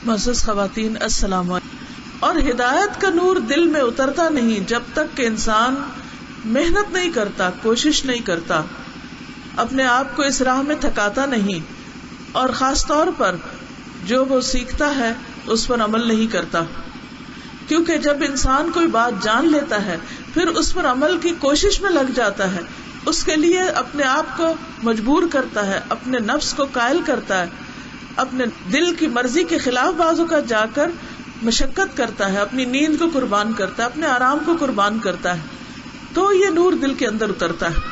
معزز خواتین السلام علیکم. اور ہدایت کا نور دل میں اترتا نہیں جب تک کہ انسان محنت نہیں کرتا، کوشش نہیں کرتا، اپنے آپ کو اس راہ میں تھکاتا نہیں، اور خاص طور پر جو وہ سیکھتا ہے اس پر عمل نہیں کرتا. کیونکہ جب انسان کوئی بات جان لیتا ہے پھر اس پر عمل کی کوشش میں لگ جاتا ہے، اس کے لیے اپنے آپ کو مجبور کرتا ہے، اپنے نفس کو قائل کرتا ہے، اپنے دل کی مرضی کے خلاف بعض اوقات جا کر مشقت کرتا ہے، اپنی نیند کو قربان کرتا ہے، اپنے آرام کو قربان کرتا ہے، تو یہ نور دل کے اندر اترتا ہے.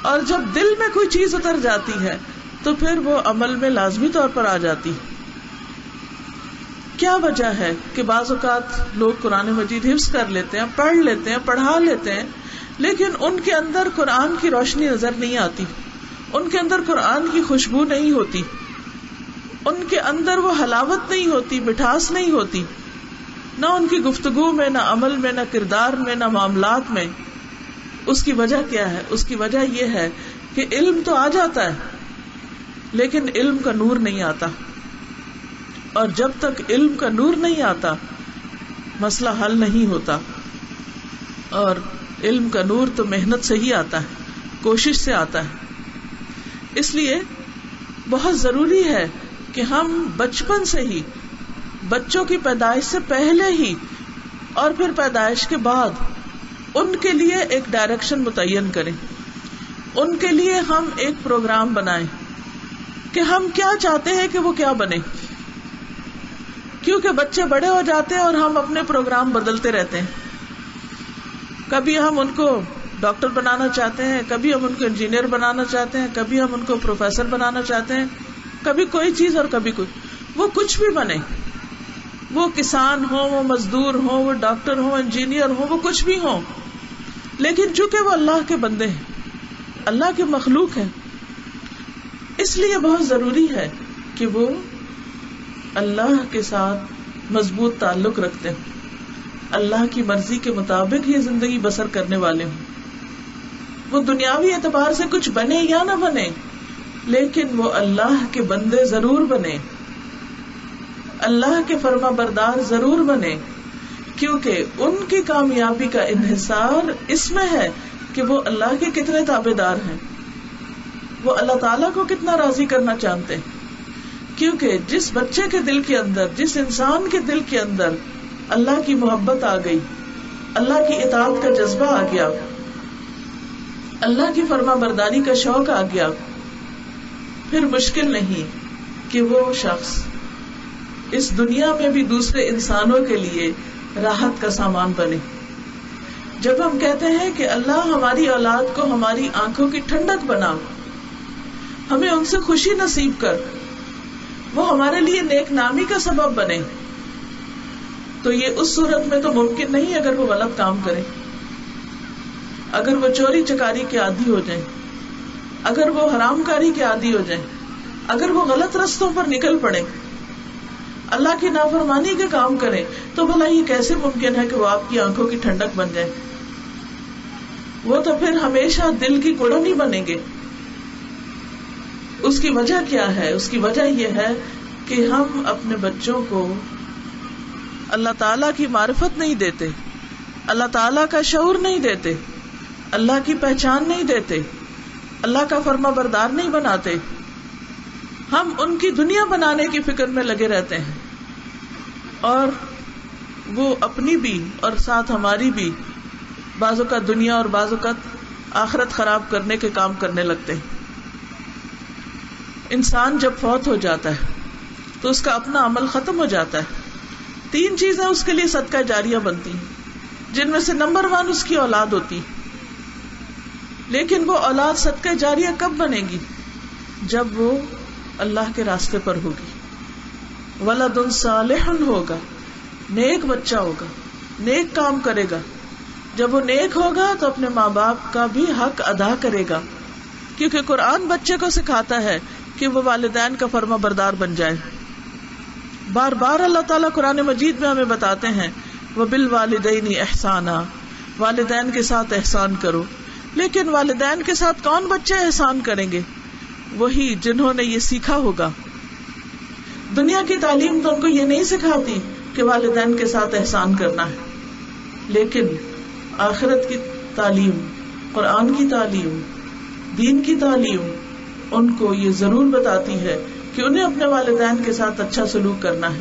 اور جب دل میں کوئی چیز اتر جاتی ہے تو پھر وہ عمل میں لازمی طور پر آ جاتی. کیا وجہ ہے کہ بعض اوقات لوگ قرآن مجید حفظ کر لیتے ہیں، پڑھ لیتے ہیں، پڑھا لیتے ہیں، لیکن ان کے اندر قرآن کی روشنی نظر نہیں آتی، ان کے اندر قرآن کی خوشبو نہیں ہوتی، ان کے اندر وہ حلاوت نہیں ہوتی، مٹھاس نہیں ہوتی، نہ ان کی گفتگو میں، نہ عمل میں، نہ کردار میں، نہ معاملات میں. اس کی وجہ کیا ہے؟ اس کی وجہ یہ ہے کہ علم تو آ جاتا ہے لیکن علم کا نور نہیں آتا، اور جب تک علم کا نور نہیں آتا مسئلہ حل نہیں ہوتا. اور علم کا نور تو محنت سے ہی آتا ہے، کوشش سے آتا ہے. اس لیے بہت ضروری ہے کہ ہم بچپن سے ہی، بچوں کی پیدائش سے پہلے ہی اور پھر پیدائش کے بعد ان کے لیے ایک ڈائریکشن متعین کریں، ان کے لیے ہم ایک پروگرام بنائیں کہ ہم کیا چاہتے ہیں کہ وہ کیا بنے. کیونکہ بچے بڑے ہو جاتے ہیں اور ہم اپنے پروگرام بدلتے رہتے ہیں. کبھی ہم ان کو ڈاکٹر بنانا چاہتے ہیں، کبھی ہم ان کو انجینئر بنانا چاہتے ہیں، کبھی ہم ان کو پروفیسر بنانا چاہتے ہیں، کبھی کوئی چیز اور کبھی کوئی. وہ کچھ بھی بنے، وہ کسان ہو، وہ مزدور ہو، وہ ڈاکٹر ہو، انجینئر ہو، وہ کچھ بھی ہو، لیکن چونکہ وہ اللہ کے بندے ہیں، اللہ کے مخلوق ہیں، اس لیے بہت ضروری ہے کہ وہ اللہ کے ساتھ مضبوط تعلق رکھتے ہیں، اللہ کی مرضی کے مطابق ہی زندگی بسر کرنے والے ہوں. وہ دنیاوی اعتبار سے کچھ بنے یا نہ بنے لیکن وہ اللہ کے بندے ضرور بنے، اللہ کے فرما بردار ضرور بنے، کیونکہ ان کی کامیابی کا انحصار اس میں ہے کہ وہ اللہ کے کتنے تابع دار ہیں، وہ اللہ تعالیٰ کو کتنا راضی کرنا چاہتے ہیں. کیونکہ جس بچے کے دل کے اندر، جس انسان کے دل کے اندر اللہ کی محبت آ گئی، اللہ کی اطاعت کا جذبہ آ گیا، اللہ کی فرما برداری کا شوق آ گیا، پھر مشکل نہیں کہ وہ شخص اس دنیا میں بھی دوسرے انسانوں کے لیے راحت کا سامان بنے. جب ہم کہتے ہیں کہ اللہ ہماری اولاد کو ہماری آنکھوں کی ٹھنڈک بنا، ہمیں ان سے خوشی نصیب کر، وہ ہمارے لیے نیک نامی کا سبب بنے، تو یہ اس صورت میں تو ممکن نہیں اگر وہ غلط کام کرے، اگر وہ چوری چکاری کے عادی ہو جائیں، اگر وہ حرام کاری کے عادی ہو جائیں، اگر وہ غلط رستوں پر نکل پڑیں، اللہ کی نافرمانی کے کام کریں، تو بھلا یہ کیسے ممکن ہے کہ وہ آپ کی آنکھوں کی ٹھنڈک بن جائے؟ وہ تو پھر ہمیشہ دل کی کڑن ہی بنیں گے. اس کی وجہ کیا ہے؟ اس کی وجہ یہ ہے کہ ہم اپنے بچوں کو اللہ تعالیٰ کی معرفت نہیں دیتے، اللہ تعالیٰ کا شعور نہیں دیتے، اللہ کی پہچان نہیں دیتے، اللہ کا فرما بردار نہیں بناتے. ہم ان کی دنیا بنانے کی فکر میں لگے رہتے ہیں، اور وہ اپنی بھی اور ساتھ ہماری بھی بعض اوقات دنیا اور بعض اوقات آخرت خراب کرنے کے کام کرنے لگتے ہیں. انسان جب فوت ہو جاتا ہے تو اس کا اپنا عمل ختم ہو جاتا ہے. 3 چیزیں اس کے لیے صدقہ جاریہ بنتی ہیں، جن میں سے نمبر 1 اس کی اولاد ہوتی. لیکن وہ اولاد صدقہ جاریہ کب بنے گی؟ جب وہ اللہ کے راستے پر ہوگی. ولد صالح ہوگا، نیک بچہ ہوگا، نیک کام کرے گا. جب وہ نیک ہوگا تو اپنے ماں باپ کا بھی حق ادا کرے گا، کیونکہ قرآن بچے کو سکھاتا ہے کہ وہ والدین کا فرما بردار بن جائے. بار بار اللہ تعالیٰ قرآن مجید میں ہمیں بتاتے ہیں وَبِالْوَالِدَيْنِ إِحْسَانًا، والدین کے ساتھ احسان کرو. لیکن والدین کے ساتھ کون بچے احسان کریں گے؟ وہی جنہوں نے یہ سیکھا ہوگا، دنیا کی تعلیم تو ان کو یہ نہیں سکھاتی کہ والدین کے ساتھ احسان کرنا ہے، لیکن آخرت کی تعلیم، قرآن کی تعلیم، دین کی تعلیم ان کو یہ ضرور بتاتی ہے کہ انہیں اپنے والدین کے ساتھ اچھا سلوک کرنا ہے.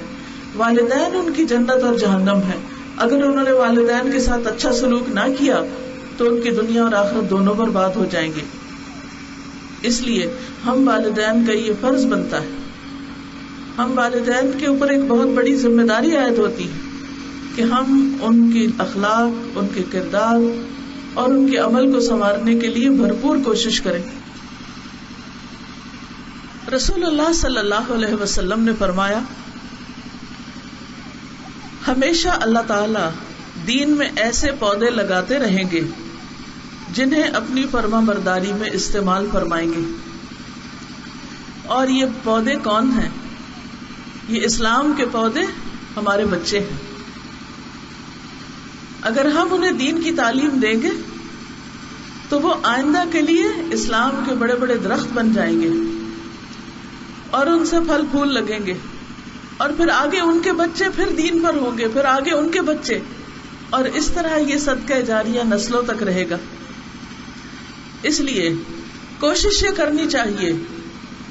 والدین ان کی جنت اور جہنم ہے. اگر انہوں نے والدین کے ساتھ اچھا سلوک نہ کیا تو ان کی دنیا اور آخرت دونوں برباد ہو جائیں گے. اس لیے ہم والدین کا یہ فرض بنتا ہے، ہم والدین کے اوپر ایک بہت بڑی ذمہ داری عائد ہوتی ہے کہ ہم ان کے اخلاق، ان کے کردار اور ان کے عمل کو سنوارنے کے لیے بھرپور کوشش کریں. رسول اللہ صلی اللہ علیہ وسلم نے فرمایا، ہمیشہ اللہ تعالی دین میں ایسے پودے لگاتے رہیں گے جنہیں اپنی فرما برداری میں استعمال فرمائیں گے. اور یہ پودے کون ہیں؟ یہ اسلام کے پودے ہمارے بچے ہیں. اگر ہم انہیں دین کی تعلیم دیں گے تو وہ آئندہ کے لیے اسلام کے بڑے بڑے درخت بن جائیں گے اور ان سے پھل پھول لگیں گے، اور پھر آگے ان کے بچے پھر دین پر ہوں گے، پھر آگے ان کے بچے، اور اس طرح یہ صدقہ جاریہ نسلوں تک رہے گا. اس لیے کوشش یہ کرنی چاہیے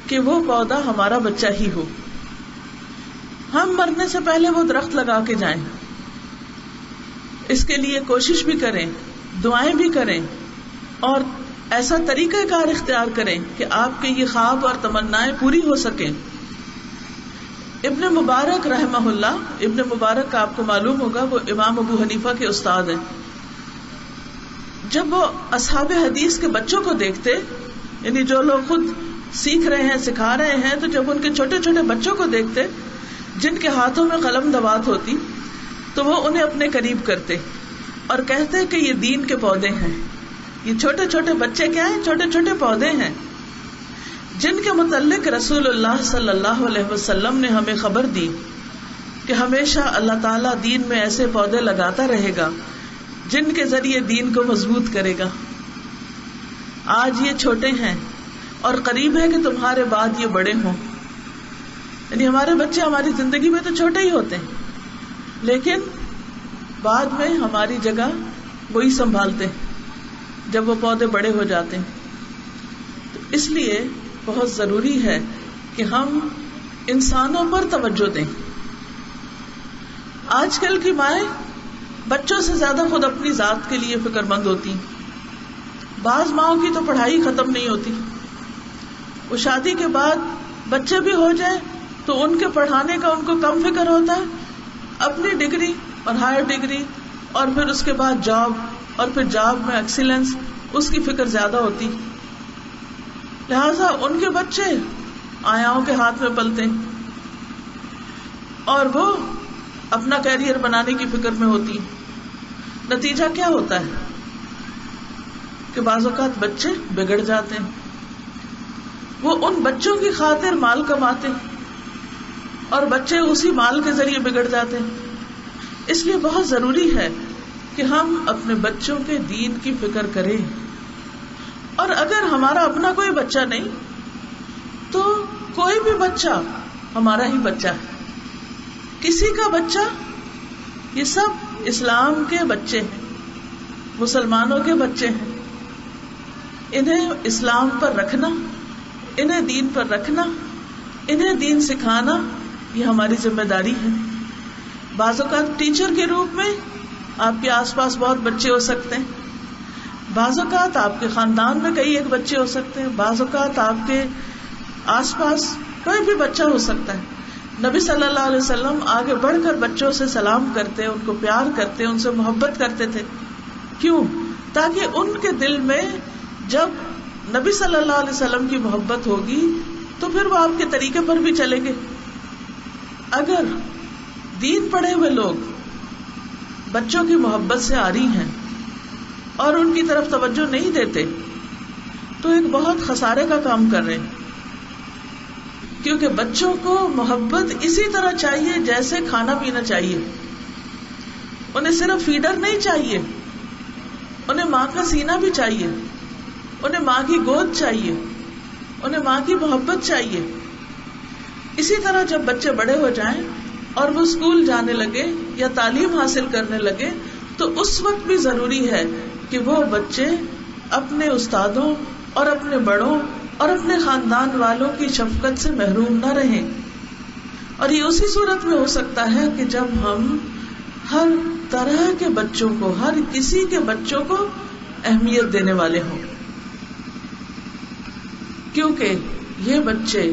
کہ وہ پودا ہمارا بچہ ہی ہو. ہم مرنے سے پہلے وہ درخت لگا کے جائیں، اس کے لیے کوشش بھی کریں، دعائیں بھی کریں، اور ایسا طریقہ کار اختیار کریں کہ آپ کے یہ خواب اور تمنائیں پوری ہو سکیں. ابن مبارک رحمہ اللہ، ابن مبارک آپ کو معلوم ہوگا وہ امام ابو حنیفہ کے استاد ہیں. جب وہ اصحاب حدیث کے بچوں کو دیکھتے، یعنی جو لوگ خود سیکھ رہے ہیں، سکھا رہے ہیں، تو جب ان کے چھوٹے چھوٹے بچوں کو دیکھتے جن کے ہاتھوں میں قلم دوات ہوتی تو وہ انہیں اپنے قریب کرتے اور کہتے کہ یہ دین کے پودے ہیں. یہ چھوٹے چھوٹے بچے کیا ہیں؟ چھوٹے چھوٹے پودے ہیں جن کے متعلق رسول اللہ صلی اللہ علیہ وسلم نے ہمیں خبر دی کہ ہمیشہ اللہ تعالیٰ دین میں ایسے پودے لگاتا رہے گا جن کے ذریعے دین کو مضبوط کرے گا. آج یہ چھوٹے ہیں اور قریب ہے کہ تمہارے بعد یہ بڑے ہوں. یعنی ہمارے بچے ہماری زندگی میں تو چھوٹے ہی ہوتے ہیں، لیکن بعد میں ہماری جگہ وہی سنبھالتے ہیں جب وہ پودے بڑے ہو جاتے ہیں. تو اس لیے بہت ضروری ہے کہ ہم انسانوں پر توجہ دیں. آج کل کی مائیں بچوں سے زیادہ خود اپنی ذات کے لیے فکر مند ہوتی ہیں. بعض ماؤں کی تو پڑھائی ختم نہیں ہوتی، وہ شادی کے بعد بچے بھی ہو جائیں تو ان کے پڑھانے کا ان کو کم فکر ہوتا ہے. اپنی ڈگری اور ہائر ڈگری اور پھر اس کے بعد جاب، اور پھر جاب میں ایکسیلنس، اس کی فکر زیادہ ہوتی. لہذا ان کے بچے آیاؤں کے ہاتھ میں پلتے اور وہ اپنا کیریئر بنانے کی فکر میں ہوتی. نتیجہ کیا ہوتا ہے کہ بعض اوقات بچے بگڑ جاتے ہیں. وہ ان بچوں کی خاطر مال کماتے اور بچے اسی مال کے ذریعے بگڑ جاتے ہیں. اس لیے بہت ضروری ہے کہ ہم اپنے بچوں کے دین کی فکر کریں. اور اگر ہمارا اپنا کوئی بچہ نہیں تو کوئی بھی بچہ ہمارا ہی بچہ ہے. کسی کا بچہ، یہ سب اسلام کے بچے ہیں، مسلمانوں کے بچے ہیں. انہیں اسلام پر رکھنا، انہیں دین پر رکھنا، انہیں دین سکھانا، یہ ہماری ذمہ داری ہے. بعض اوقات ٹیچر کے روپ میں آپ کے آس پاس بہت بچے ہو سکتے ہیں، بعض اوقات آپ کے خاندان میں کئی ایک بچے ہو سکتے ہیں، بعض اوقات آپ کے آس پاس کوئی بھی بچہ ہو سکتا ہے. نبی صلی اللہ علیہ وسلم آگے بڑھ کر بچوں سے سلام کرتے، ان کو پیار کرتے، ان سے محبت کرتے تھے. کیوں؟ تاکہ ان کے دل میں جب نبی صلی اللہ علیہ وسلم کی محبت ہوگی تو پھر وہ آپ کے طریقے پر بھی چلیں گے. اگر دین پڑھے ہوئے لوگ بچوں کی محبت سے عاری ہیں اور ان کی طرف توجہ نہیں دیتے تو ایک بہت خسارے کا کام کر رہے ہیں. کیونکہ بچوں کو محبت اسی طرح چاہیے جیسے کھانا پینا چاہیے. انہیں صرف فیڈر نہیں چاہیے، انہیں ماں کا سینہ بھی چاہیے، انہیں ماں کی گود چاہیے، انہیں ماں کی محبت چاہیے. اسی طرح جب بچے بڑے ہو جائیں اور وہ اسکول جانے لگے یا تعلیم حاصل کرنے لگے تو اس وقت بھی ضروری ہے کہ وہ بچے اپنے استادوں اور اپنے بڑوں اور اپنے خاندان والوں کی شفقت سے محروم نہ رہیں. اور یہ اسی صورت میں ہو سکتا ہے کہ جب ہم ہر طرح کے بچوں کو، ہر کسی کے بچوں کو اہمیت دینے والے ہوں، کیونکہ یہ بچے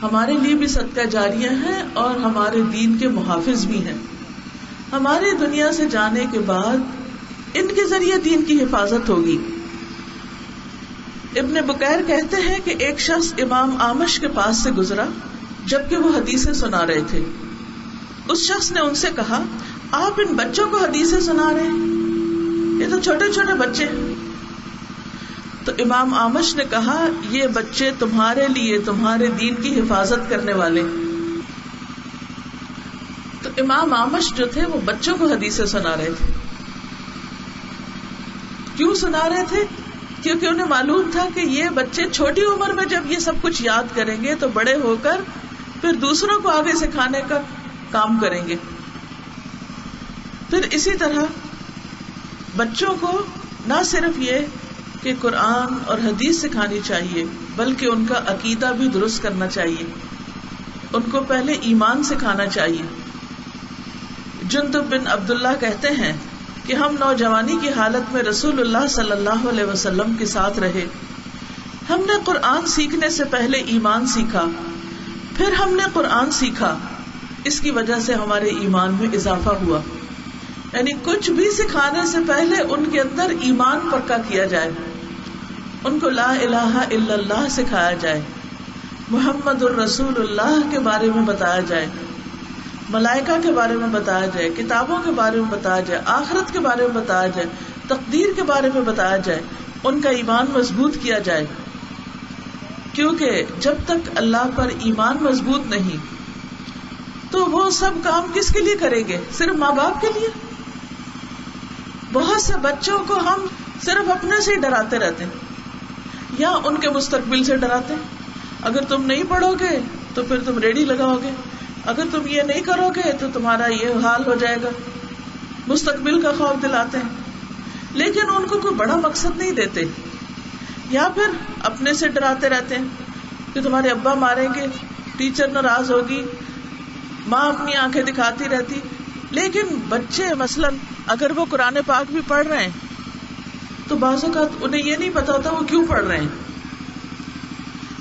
ہمارے لیے بھی صدقہ جاریہ ہیں اور ہمارے دین کے محافظ بھی ہیں. ہماری دنیا سے جانے کے بعد ان کے ذریعے دین کی حفاظت ہوگی. ابن بکیر کہتے ہیں کہ ایک شخص امام آمش کے پاس سے گزرا جبکہ وہ حدیثیں سنا رہے تھے. اس شخص نے ان سے کہا، آپ ان بچوں کو حدیثیں سنا رہے ہیں؟ یہ تو چھوٹے چھوٹے بچے ہیں. تو امام آمش نے کہا، یہ بچے تمہارے لیے تمہارے دین کی حفاظت کرنے والے. تو امام آمش جو تھے وہ بچوں کو حدیثیں سنا رہے تھے. کیوں سنا رہے تھے؟ کیونکہ انہیں معلوم تھا کہ یہ بچے چھوٹی عمر میں جب یہ سب کچھ یاد کریں گے تو بڑے ہو کر پھر دوسروں کو آگے سکھانے کا کام کریں گے. پھر اسی طرح بچوں کو نہ صرف یہ کہ قرآن اور حدیث سکھانی چاہیے بلکہ ان کا عقیدہ بھی درست کرنا چاہیے. ان کو پہلے ایمان سکھانا چاہیے. جندب بن عبداللہ کہتے ہیں کہ ہم نوجوانی کی حالت میں رسول اللہ صلی اللہ علیہ وسلم کے ساتھ رہے. ہم نے قرآن سیکھنے سے پہلے ایمان سیکھا، پھر ہم نے قرآن سیکھا. اس کی وجہ سے ہمارے ایمان میں اضافہ ہوا. یعنی کچھ بھی سکھانے سے پہلے ان کے اندر ایمان پکا کیا جائے، ان کو لا الہ الا اللہ سکھایا جائے، محمد الرسول اللہ کے بارے میں بتایا جائے، ملائکہ کے بارے میں بتایا جائے، کتابوں کے بارے میں بتایا جائے، آخرت کے بارے میں بتایا جائے، تقدیر کے بارے میں بتایا جائے، ان کا ایمان مضبوط کیا جائے. کیونکہ جب تک اللہ پر ایمان مضبوط نہیں تو وہ سب کام کس کے لیے کریں گے؟ صرف ماں باپ کے لیے. بہت سے بچوں کو ہم صرف اپنے سے ہی ڈراتے رہتے ہیں یا ان کے مستقبل سے ڈراتے ہیں. اگر تم نہیں پڑھو گے تو پھر تم ریڑھی لگاؤ گے، اگر تم یہ نہیں کرو گے تو تمہارا یہ حال ہو جائے گا. مستقبل کا خوف دلاتے ہیں لیکن ان کو کوئی بڑا مقصد نہیں دیتے. یا پھر اپنے سے ڈراتے رہتے ہیں کہ تمہارے ابا ماریں گے، ٹیچر ناراض ہوگی، ماں اپنی آنکھیں دکھاتی رہتی. لیکن بچے مثلاً اگر وہ قرآن پاک بھی پڑھ رہے ہیں تو بعض اوقات انہیں یہ نہیں پتا ہوتا وہ کیوں پڑھ رہے ہیں.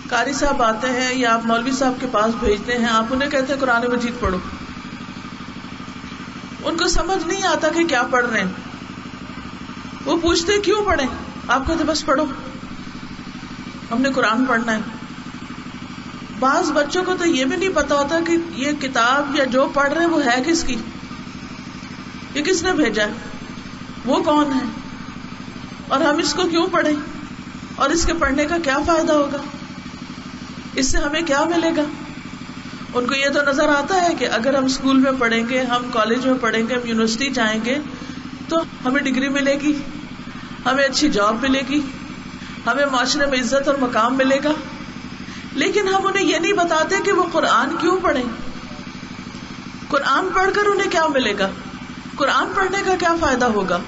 قاری صاحب آتے ہیں یا آپ مولوی صاحب کے پاس بھیجتے ہیں، آپ انہیں کہتے ہیں قرآن مجید پڑھو. ان کو سمجھ نہیں آتا کہ کیا پڑھ رہے ہیں. وہ پوچھتے کیوں پڑھیں، آپ کہتے بس پڑھو، ہم نے قرآن پڑھنا ہے. بعض بچوں کو تو یہ بھی نہیں پتا ہوتا کہ یہ کتاب یا جو پڑھ رہے ہیں وہ ہے کس کی، یہ کس نے بھیجا ہے، وہ کون ہے، اور ہم اس کو کیوں پڑھیں، اور اس کے پڑھنے کا کیا فائدہ ہوگا، اس سے ہمیں کیا ملے گا. ان کو یہ تو نظر آتا ہے کہ اگر ہم اسکول میں پڑھیں گے، ہم کالج میں پڑھیں گے، ہم یونیورسٹی جائیں گے تو ہمیں ڈگری ملے گی، ہمیں اچھی جاب ملے گی، ہمیں معاشرے میں عزت اور مقام ملے گا. لیکن ہم انہیں یہ نہیں بتاتے کہ وہ قرآن کیوں پڑھیں، قرآن پڑھ کر انہیں کیا ملے گا، قرآن پڑھنے کا کیا فائدہ ہوگا.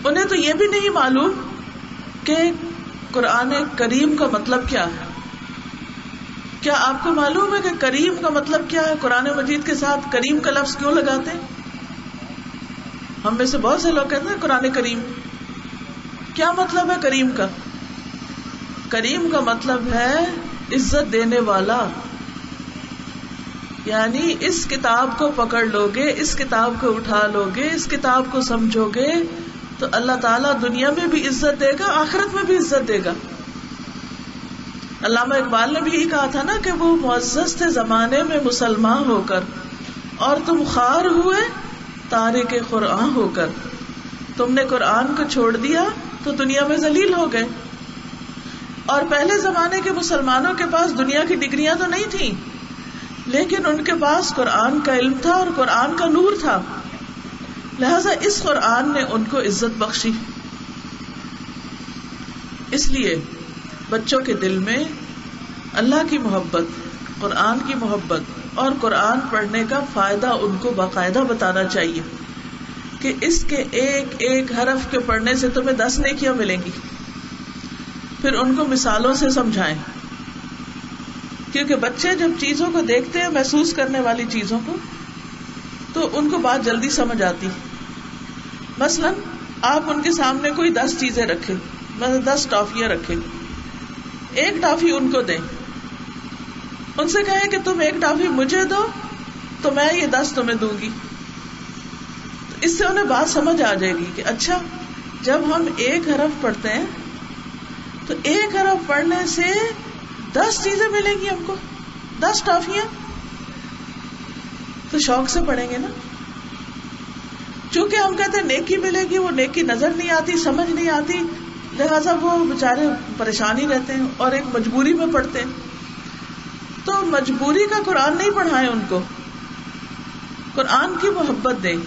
انہیں تو یہ بھی نہیں معلوم کہ قرآن کریم کا مطلب کیا ہے. کیا آپ کو معلوم ہے کہ کریم کا مطلب کیا ہے؟ قرآن مجید کے ساتھ کریم کا لفظ کیوں لگاتے ہیں؟ ہم میں سے بہت سے لوگ کہتے ہیں قرآن کریم. کیا مطلب ہے کریم کا؟ کریم کا مطلب ہے عزت دینے والا. یعنی اس کتاب کو پکڑ لو گے، اس کتاب کو اٹھا لو گے، اس کتاب کو سمجھو گے تو اللہ تعالیٰ دنیا میں بھی عزت دے گا، آخرت میں بھی عزت دے گا. علامہ اقبال نے بھی یہی کہا تھا نا کہ وہ معزز تھے زمانے میں مسلمان ہو کر، اور تم خوار ہوئے تارک قرآن ہو کر. تم نے قرآن کو چھوڑ دیا تو دنیا میں ذلیل ہو گئے. اور پہلے زمانے کے مسلمانوں کے پاس دنیا کی ڈگریاں تو نہیں تھیں، لیکن ان کے پاس قرآن کا علم تھا اور قرآن کا نور تھا. لہذا اس قرآن نے ان کو عزت بخشی. اس لیے بچوں کے دل میں اللہ کی محبت، قرآن کی محبت اور قرآن پڑھنے کا فائدہ ان کو باقاعدہ بتانا چاہیے کہ اس کے ایک ایک حرف کے پڑھنے سے تمہیں 10 نیکیاں ملیں گی. پھر ان کو مثالوں سے سمجھائیں، کیونکہ بچے جب چیزوں کو دیکھتے ہیں، محسوس کرنے والی چیزوں کو، تو ان کو بات جلدی سمجھ آتی. مثلا آپ ان کے سامنے کوئی 10 چیزیں رکھیں، مثلا 10 ٹافیاں رکھیں، ایک ٹافی ان کو دیں، ان سے کہیں کہ تم ایک ٹافی مجھے دو تو میں یہ 10 تمہیں دوں گی. اس سے انہیں بات سمجھ آ جائے گی کہ اچھا جب ہم ایک حرف پڑھتے ہیں تو ایک حرف پڑھنے سے 10 چیزیں ملیں گی، ہم کو 10 ٹافیاں. تو شوق سے پڑھیں گے نا. چونکہ ہم کہتے ہیں نیکی ملے گی، وہ نیکی نظر نہیں آتی، سمجھ نہیں آتی، لہذا وہ بےچارے پریشان ہی رہتے ہیں اور ایک مجبوری میں پڑھتے ہیں. تو مجبوری کا قرآن نہیں پڑھائیں، ان کو قرآن کی محبت دیں،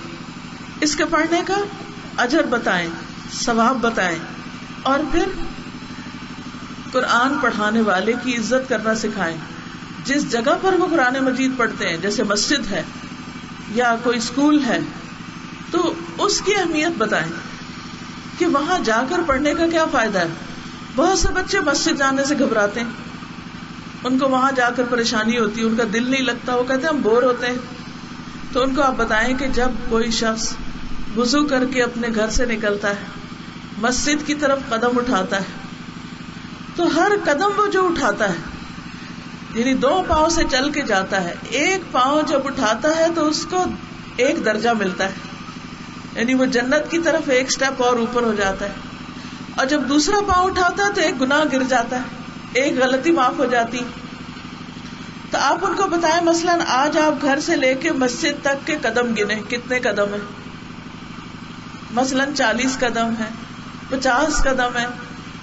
اس کے پڑھنے کا اجر بتائیں، ثواب بتائیں، اور پھر قرآن پڑھانے والے کی عزت کرنا سکھائیں. جس جگہ پر وہ قرآن مجید پڑھتے ہیں، جیسے مسجد ہے یا کوئی اسکول ہے، تو اس کی اہمیت بتائیں کہ وہاں جا کر پڑھنے کا کیا فائدہ ہے. بہت سے بچے مسجد جانے سے گھبراتے ہیں، ان کو وہاں جا کر پریشانی ہوتی ہے، ان کا دل نہیں لگتا، وہ کہتے ہیں ہم بور ہوتے ہیں. تو ان کو آپ بتائیں کہ جب کوئی شخص وضو کر کے اپنے گھر سے نکلتا ہے، مسجد کی طرف قدم اٹھاتا ہے، تو ہر قدم وہ جو اٹھاتا ہے، یعنی 2 پاؤں سے چل کے جاتا ہے، ایک پاؤں جب اٹھاتا ہے تو اس کو 1 درجہ ملتا ہے، یعنی وہ جنت کی طرف 1 سٹیپ اور اوپر ہو جاتا ہے. اور جب دوسرا پاؤں اٹھاتا ہے تو 1 گناہ گر جاتا ہے، 1 غلطی معاف ہو جاتی. تو آپ ان کو بتائیں، مثلا آج آپ گھر سے لے کے مسجد تک کے قدم گنے، کتنے قدم ہیں؟ مثلا 40 قدم ہے، 50 قدم ہے.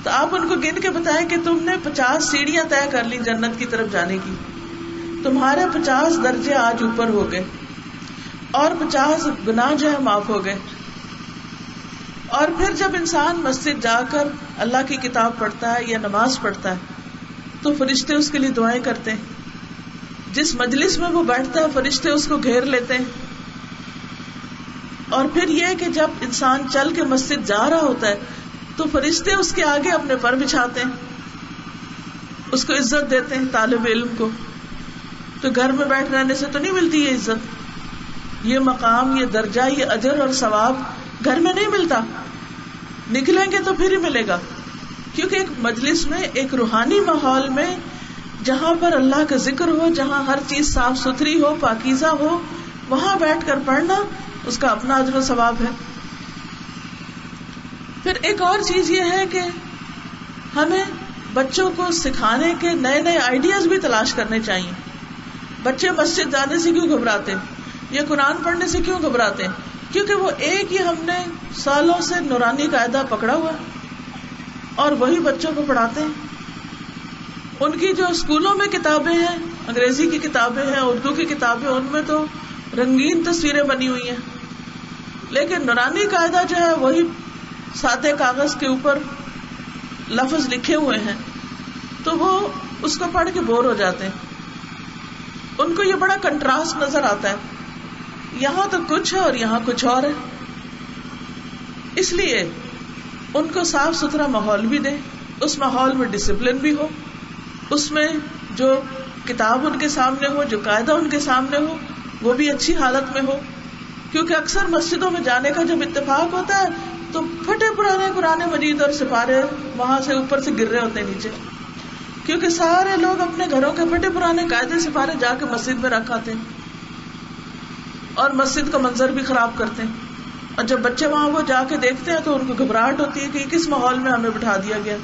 تو آپ ان کو گن کے بتائیں کہ تم نے 50 سیڑھیاں طے کر لی جنت کی طرف جانے کی، تمہارے 50 درجے آج اوپر ہو گئے، اور 50 گناہ جو ہے معاف ہو گئے. اور پھر جب انسان مسجد جا کر اللہ کی کتاب پڑھتا ہے یا نماز پڑھتا ہے تو فرشتے اس کے لیے دعائیں کرتے ہیں. جس مجلس میں وہ بیٹھتا ہے فرشتے اس کو گھیر لیتے ہیں. اور پھر یہ کہ جب انسان چل کے مسجد جا رہا ہوتا ہے تو فرشتے اس کے آگے اپنے پر بچھاتے ہیں، اس کو عزت دیتے ہیں، طالب علم کو. تو گھر میں بیٹھ رہنے سے تو نہیں ملتی یہ عزت، یہ مقام، یہ درجہ، یہ اجر اور ثواب گھر میں نہیں ملتا. نکلیں گے تو پھر ہی ملے گا. کیونکہ ایک مجلس میں، ایک روحانی ماحول میں، جہاں پر اللہ کا ذکر ہو، جہاں ہر چیز صاف ستھری ہو، پاکیزہ ہو، وہاں بیٹھ کر پڑھنا اس کا اپنا اجر و ثواب ہے. پھر ایک اور چیز یہ ہے کہ ہمیں بچوں کو سکھانے کے نئے نئے آئیڈیاز بھی تلاش کرنے چاہیے. بچے مسجد جانے سے کیوں گھبراتے ہیں یا قرآن پڑھنے سے کیوں گھبراتے ہیں؟ کیونکہ وہ ایک ہی ہم نے سالوں سے نورانی قاعدہ پکڑا ہوا اور وہی بچوں کو پڑھاتے ہیں. ان کی جو اسکولوں میں کتابیں ہیں، انگریزی کی کتابیں ہیں، اردو کی کتابیں، ان میں تو رنگین تصویریں بنی ہوئی ہیں، لیکن نورانی قاعدہ جو ہے وہی سادے کاغذ کے اوپر لفظ لکھے ہوئے ہیں، تو وہ اس کو پڑھ کے بور ہو جاتے ہیں. ان کو یہ بڑا کنٹراسٹ نظر آتا ہے، یہاں تو کچھ ہے اور یہاں کچھ اور ہے. اس لیے ان کو صاف ستھرا ماحول بھی دیں، اس ماحول میں ڈسپلن بھی ہو، اس میں جو کتاب ان کے سامنے ہو، جو قاعدہ ان کے سامنے ہو، وہ بھی اچھی حالت میں ہو. کیونکہ اکثر مسجدوں میں جانے کا جب اتفاق ہوتا ہے تو پھٹے پرانے قرآن مجید اور سپارے وہاں سے اوپر سے گر رہے ہوتے ہیں نیچے، کیونکہ سارے لوگ اپنے گھروں کے پھٹے پرانے قاعدے سپارے جا کے مسجد میں رکھ آتے ہیں اور مسجد کا منظر بھی خراب کرتے ہیں. اور جب بچے وہاں وہ جا کے دیکھتے ہیں تو ان کو گھبراہٹ ہوتی ہے کہ کس ماحول میں ہمیں بٹھا دیا گیا.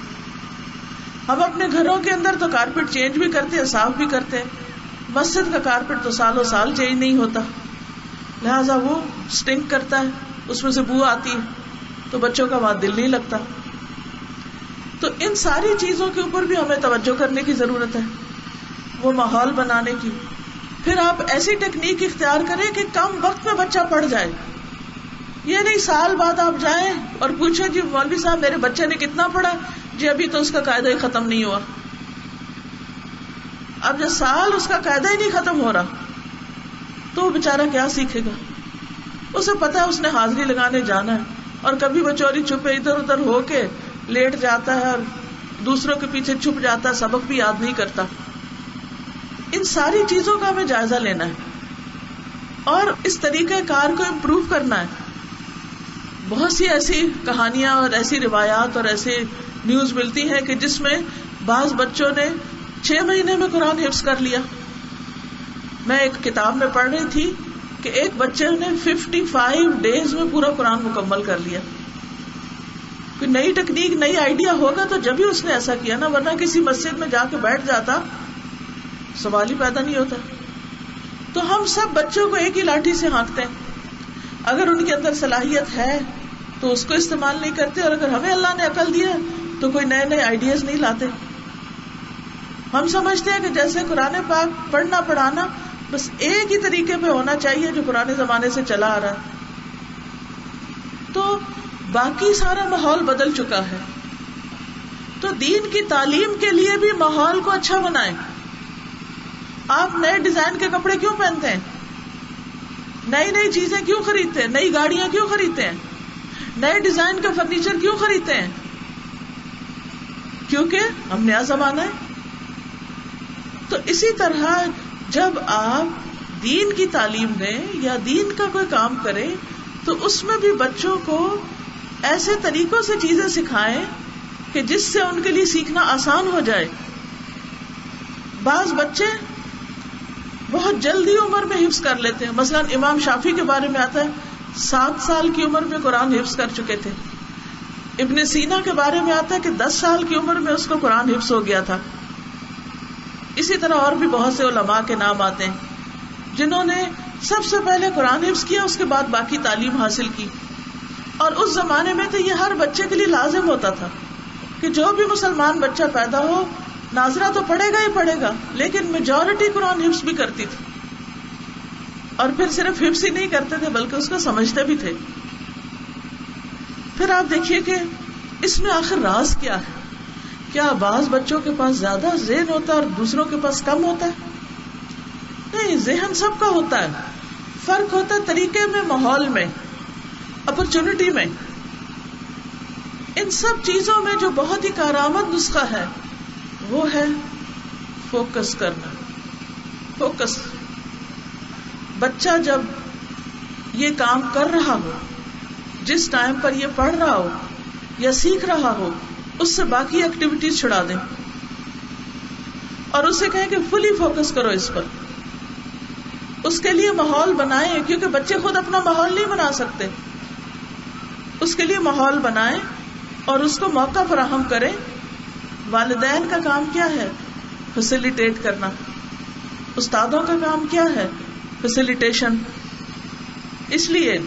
ہم اپنے گھروں کے اندر تو کارپیٹ چینج بھی کرتے ہیں، صاف بھی کرتے ہیں، مسجد کا کارپیٹ تو سالوں سال چینج نہیں ہوتا، لہذا وہ سٹنک کرتا ہے، اس میں سے بو آتی ہے، تو بچوں کا وہاں دل نہیں لگتا. تو ان ساری چیزوں کے اوپر بھی ہمیں توجہ کرنے کی ضرورت ہے، وہ ماحول بنانے کی. پھر آپ ایسی ٹیکنیک اختیار کریں کہ کم وقت میں بچہ پڑھ جائے. یہ نہیں سال بعد آپ جائیں اور پوچھیں جی مولوی صاحب میرے بچے نے کتنا پڑھا، جی ابھی تو اس کا قاعدہ ہی ختم نہیں ہوا. اب جب سال اس کا قاعدہ ہی نہیں ختم ہو رہا تو وہ بےچارا کیا سیکھے گا؟ اسے پتا ہے اس نے حاضری لگانے جانا ہے، اور کبھی وہ چوری چھپے ادھر ادھر ہو کے لیٹ جاتا ہے اور دوسروں کے پیچھے چھپ جاتا ہے، سبق بھی یاد نہیں کرتا. ان ساری چیزوں کا ہمیں جائزہ لینا ہے اور اس طریقہ کار کو امپروو کرنا ہے. بہت سی ایسی کہانیاں اور ایسی روایات اور ایسے نیوز ملتی ہیں کہ جس میں بعض بچوں نے 6 مہینے میں قرآن حفظ کر لیا. میں ایک کتاب میں پڑھ رہی تھی کہ ایک بچے نے 55 ڈیز میں پورا قرآن مکمل کر لیا. کوئی نئی ٹیکنیک نئی آئیڈیا ہوگا تو جب ہی اس نے ایسا کیا نا، ورنہ کسی مسجد میں جا کے بیٹھ جاتا سوال ہی پیدا نہیں ہوتا. تو ہم سب بچوں کو ایک ہی لاٹھی سے ہانکتے ہیں. اگر ان کے اندر صلاحیت ہے تو اس کو استعمال نہیں کرتے، اور اگر ہمیں اللہ نے عقل دیا تو کوئی نئے نئے آئیڈیاز نہیں لاتے. ہم سمجھتے ہیں کہ جیسے قرآن پاک پڑھنا پڑھانا بس ایک ہی طریقے پہ ہونا چاہیے جو پرانے زمانے سے چلا آ رہا ہے، تو باقی سارا ماحول بدل چکا ہے. تو دین کی تعلیم کے لیے بھی ماحول کو اچھا بنائیں. آپ نئے ڈیزائن کے کپڑے کیوں پہنتے ہیں؟ نئی نئی چیزیں کیوں خریدتے ہیں؟ نئی گاڑیاں کیوں خریدتے ہیں؟ نئے ڈیزائن کا فرنیچر کیوں خریدتے ہیں؟ کیونکہ ہم نیا زمانہ ہے. تو اسی طرح جب آپ دین کی تعلیم دیں یا دین کا کوئی کام کریں تو اس میں بھی بچوں کو ایسے طریقوں سے چیزیں سکھائیں کہ جس سے ان کے لیے سیکھنا آسان ہو جائے. بعض بچے بہت جلدی عمر میں حفظ کر لیتے ہیں. مثلا امام شافعی کے بارے میں آتا ہے 7 سال کی عمر میں قرآن حفظ کر چکے تھے. ابن سینا کے بارے میں آتا ہے کہ 10 سال کی عمر میں اس کو قرآن حفظ ہو گیا تھا. اسی طرح اور بھی بہت سے علماء کے نام آتے ہیں جنہوں نے سب سے پہلے قرآن حفظ کیا، اس کے بعد باقی تعلیم حاصل کی. اور اس زمانے میں تو یہ ہر بچے کے لیے لازم ہوتا تھا کہ جو بھی مسلمان بچہ پیدا ہو ناظرہ تو پڑھے گا ہی پڑھے گا، لیکن میجورٹی قرآن حفظ بھی کرتی تھی. اور پھر صرف حفظ ہی نہیں کرتے تھے بلکہ اس کو سمجھتے بھی تھے. پھر آپ دیکھیے کہ اس میں آخر راز کیا ہے. کیا بعض بچوں کے پاس زیادہ ذہن ہوتا ہے اور دوسروں کے پاس کم ہوتا ہے؟ نہیں، ذہن سب کا ہوتا ہے. فرق ہوتا ہے طریقے میں، ماحول میں، اپرچونٹی میں. ان سب چیزوں میں جو بہت ہی کارآمد نسخہ ہے وہ ہے فوکس کرنا. فوکس. بچہ جب یہ کام کر رہا ہو، جس ٹائم پر یہ پڑھ رہا ہو یا سیکھ رہا ہو، اس سے باقی ایکٹیویٹیز چھڑا دیں اور اسے کہیں کہ فلی فوکس کرو اس پر. اس کے لیے ماحول بنائیں، کیونکہ بچے خود اپنا ماحول نہیں بنا سکتے. اس کے لیے ماحول بنائیں اور اس کو موقع فراہم کریں. والدین کا کام کیا ہے؟ فیسیلیٹیٹ کرنا. استادوں کا کام کیا ہے؟ فیسیلیٹیشن. اس لیے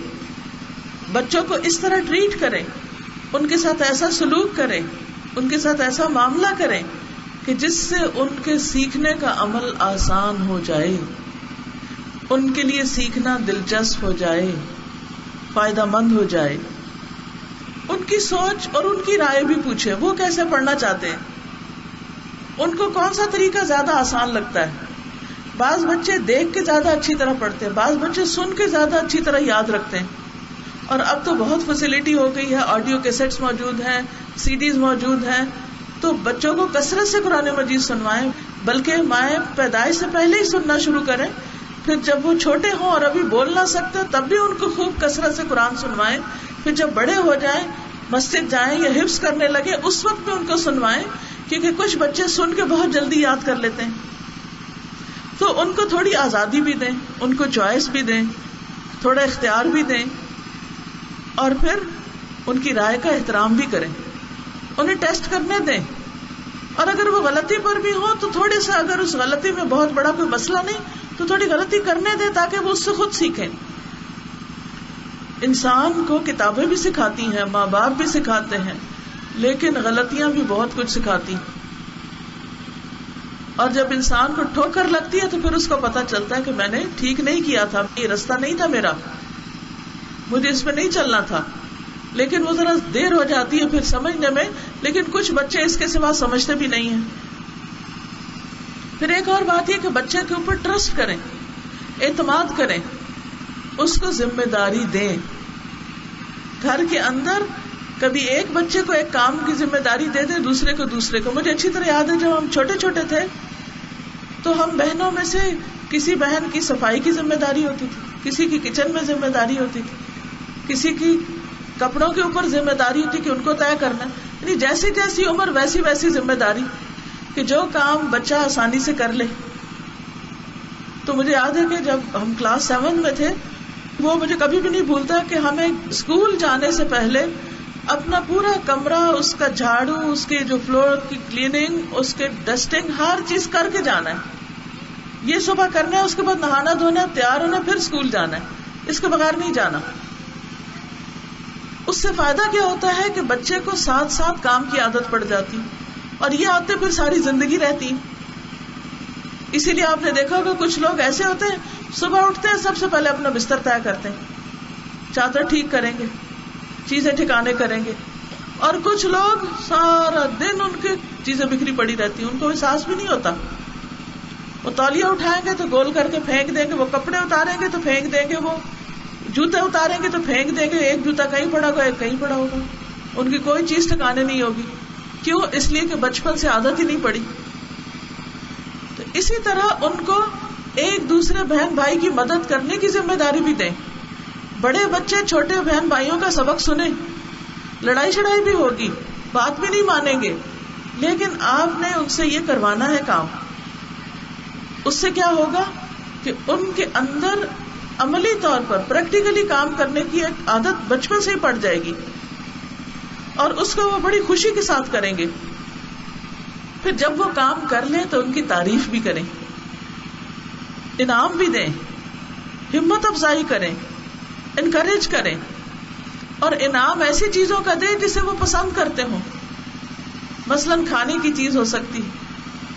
بچوں کو اس طرح ٹریٹ کریں، ان کے ساتھ ایسا سلوک کریں، ان کے ساتھ ایسا معاملہ کریں کہ جس سے ان کے سیکھنے کا عمل آسان ہو جائے، ان کے لیے سیکھنا دلچسپ ہو جائے، فائدہ مند ہو جائے. ان کی سوچ اور ان کی رائے بھی پوچھیں، وہ کیسے پڑھنا چاہتے ہیں، ان کو کون سا طریقہ زیادہ آسان لگتا ہے. بعض بچے دیکھ کے زیادہ اچھی طرح پڑھتے ہیں، بعض بچے سن کے زیادہ اچھی طرح یاد رکھتے ہیں. اور اب تو بہت فیسلٹی ہو گئی ہے، آڈیو کیسٹس موجود ہیں، سی ڈیز موجود ہیں، تو بچوں کو کثرت سے قرآن مجید سنوائیں. بلکہ مائیں پیدائش سے پہلے ہی سننا شروع کریں، پھر جب وہ چھوٹے ہوں اور ابھی بول نہ سکتے تب بھی ان کو خوب کثرت سے قرآن سنوائیں. پھر جب بڑے ہو جائیں، مسجد جائیں یا حفظ کرنے لگے، اس وقت بھی ان کو سنوائیں، کیونکہ کچھ بچے سن کے بہت جلدی یاد کر لیتے ہیں. تو ان کو تھوڑی آزادی بھی دیں، ان کو چوائس بھی دیں، تھوڑا اختیار بھی دیں، اور پھر ان کی رائے کا احترام بھی کریں. انہیں ٹیسٹ کرنے دیں، اور اگر وہ غلطی پر بھی ہو تو تھوڑے سا، اگر اس غلطی میں بہت بڑا کوئی مسئلہ نہیں تو تھوڑی غلطی کرنے دیں تاکہ وہ اس سے خود سیکھیں. انسان کو کتابیں بھی سکھاتی ہیں، ماں باپ بھی سکھاتے ہیں، لیکن غلطیاں بھی بہت کچھ سکھاتی. اور جب انسان کو ٹھوکر لگتی ہے تو پھر اس کو پتا چلتا ہے کہ میں نے ٹھیک نہیں کیا تھا، یہ راستہ نہیں تھا میرا، مجھے اس میں نہیں چلنا تھا. لیکن وہ ذرا دیر ہو جاتی ہے پھر سمجھنے میں، لیکن کچھ بچے اس کے سوا سمجھتے بھی نہیں ہیں. پھر ایک اور بات یہ کہ بچے کے اوپر ٹرسٹ کریں، اعتماد کریں، اس کو ذمہ داری دیں. گھر کے اندر کبھی ایک بچے کو ایک کام کی ذمہ داری دے دیں، دوسرے کو. مجھے اچھی طرح یاد ہے جب ہم چھوٹے چھوٹے تھے تو ہم بہنوں میں سے کسی بہن کی صفائی کی ذمہ داری ہوتی تھی، کسی کی کچن میں ذمہ داری ہوتی تھی، کسی کی کپڑوں کے اوپر ذمہ داری ہوتی کہ ان کو طے کرنا. یعنی جیسی جیسی عمر ویسی ویسی ذمہ داری کہ جو کام بچہ آسانی سے کر لے. تو مجھے یاد ہے کہ جب ہم کلاس 7 میں تھے، وہ مجھے کبھی بھی نہیں بھولتا کہ ہمیں اسکول جانے سے پہلے اپنا پورا کمرہ، اس کا جھاڑو، اس کے جو فلور کی کلیننگ، اس کے ڈسٹنگ، ہر چیز کر کے جانا ہے. یہ صبح کرنا ہے، اس کے بعد نہانا دھونا، تیار ہونا، پھر اسکول جانا ہے. اس کے بغیر نہیں جانا. اس سے فائدہ کیا ہوتا ہے کہ بچے کو ساتھ ساتھ کام کی عادت پڑ جاتی، اور یہ عادتیں پھر ساری زندگی رہتی. اسی لیے آپ نے دیکھا ہوگا کچھ لوگ ایسے ہوتے ہیں، صبح اٹھتے ہیں سب سے پہلے اپنا بستر طے کرتے ہیں، چادر ٹھیک کریں گے، چیزیں ٹھکانے کریں گے. اور کچھ لوگ سارا دن ان کی چیزیں بکھری پڑی رہتی ہیں، ان کو احساس بھی نہیں ہوتا. وہ تولیہ اٹھائیں گے تو گول کر کے پھینک دیں گے، وہ کپڑے اتاریں گے تو پھینک دیں گے، وہ جوتے اتاریں گے تو پھینک دیں گے. ایک جوتا کہیں پڑا ہوگا، ایک کہیں پڑا ہوگا. ان کی کوئی چیز ٹھکانے نہیں ہوگی. کیوں؟ اس لیے کہ بچپن سے عادت ہی نہیں پڑی. تو اسی طرح ان کو ایک دوسرے بہن بھائی کی مدد کرنے کی ذمہ داری بھی دیں. بڑے بچے چھوٹے بہن بھائیوں کا سبق سنیں. لڑائی شڑائی بھی ہوگی، بات بھی نہیں مانیں گے، لیکن آپ نے ان سے یہ کروانا ہے کام. اس سے کیا ہوگا کہ ان کے اندر عملی طور پر پریکٹیکلی کام کرنے کی ایک عادت بچپن سے ہی پڑ جائے گی، اور اس کو وہ بڑی خوشی کے ساتھ کریں گے. پھر جب وہ کام کر لیں تو ان کی تعریف بھی کریں، انعام بھی دیں، ہمت افزائی کریں، انکریج کریں. اور انعام ایسی چیزوں کا دیں جسے وہ پسند کرتے ہوں. مثلاً کھانے کی چیز ہو سکتی،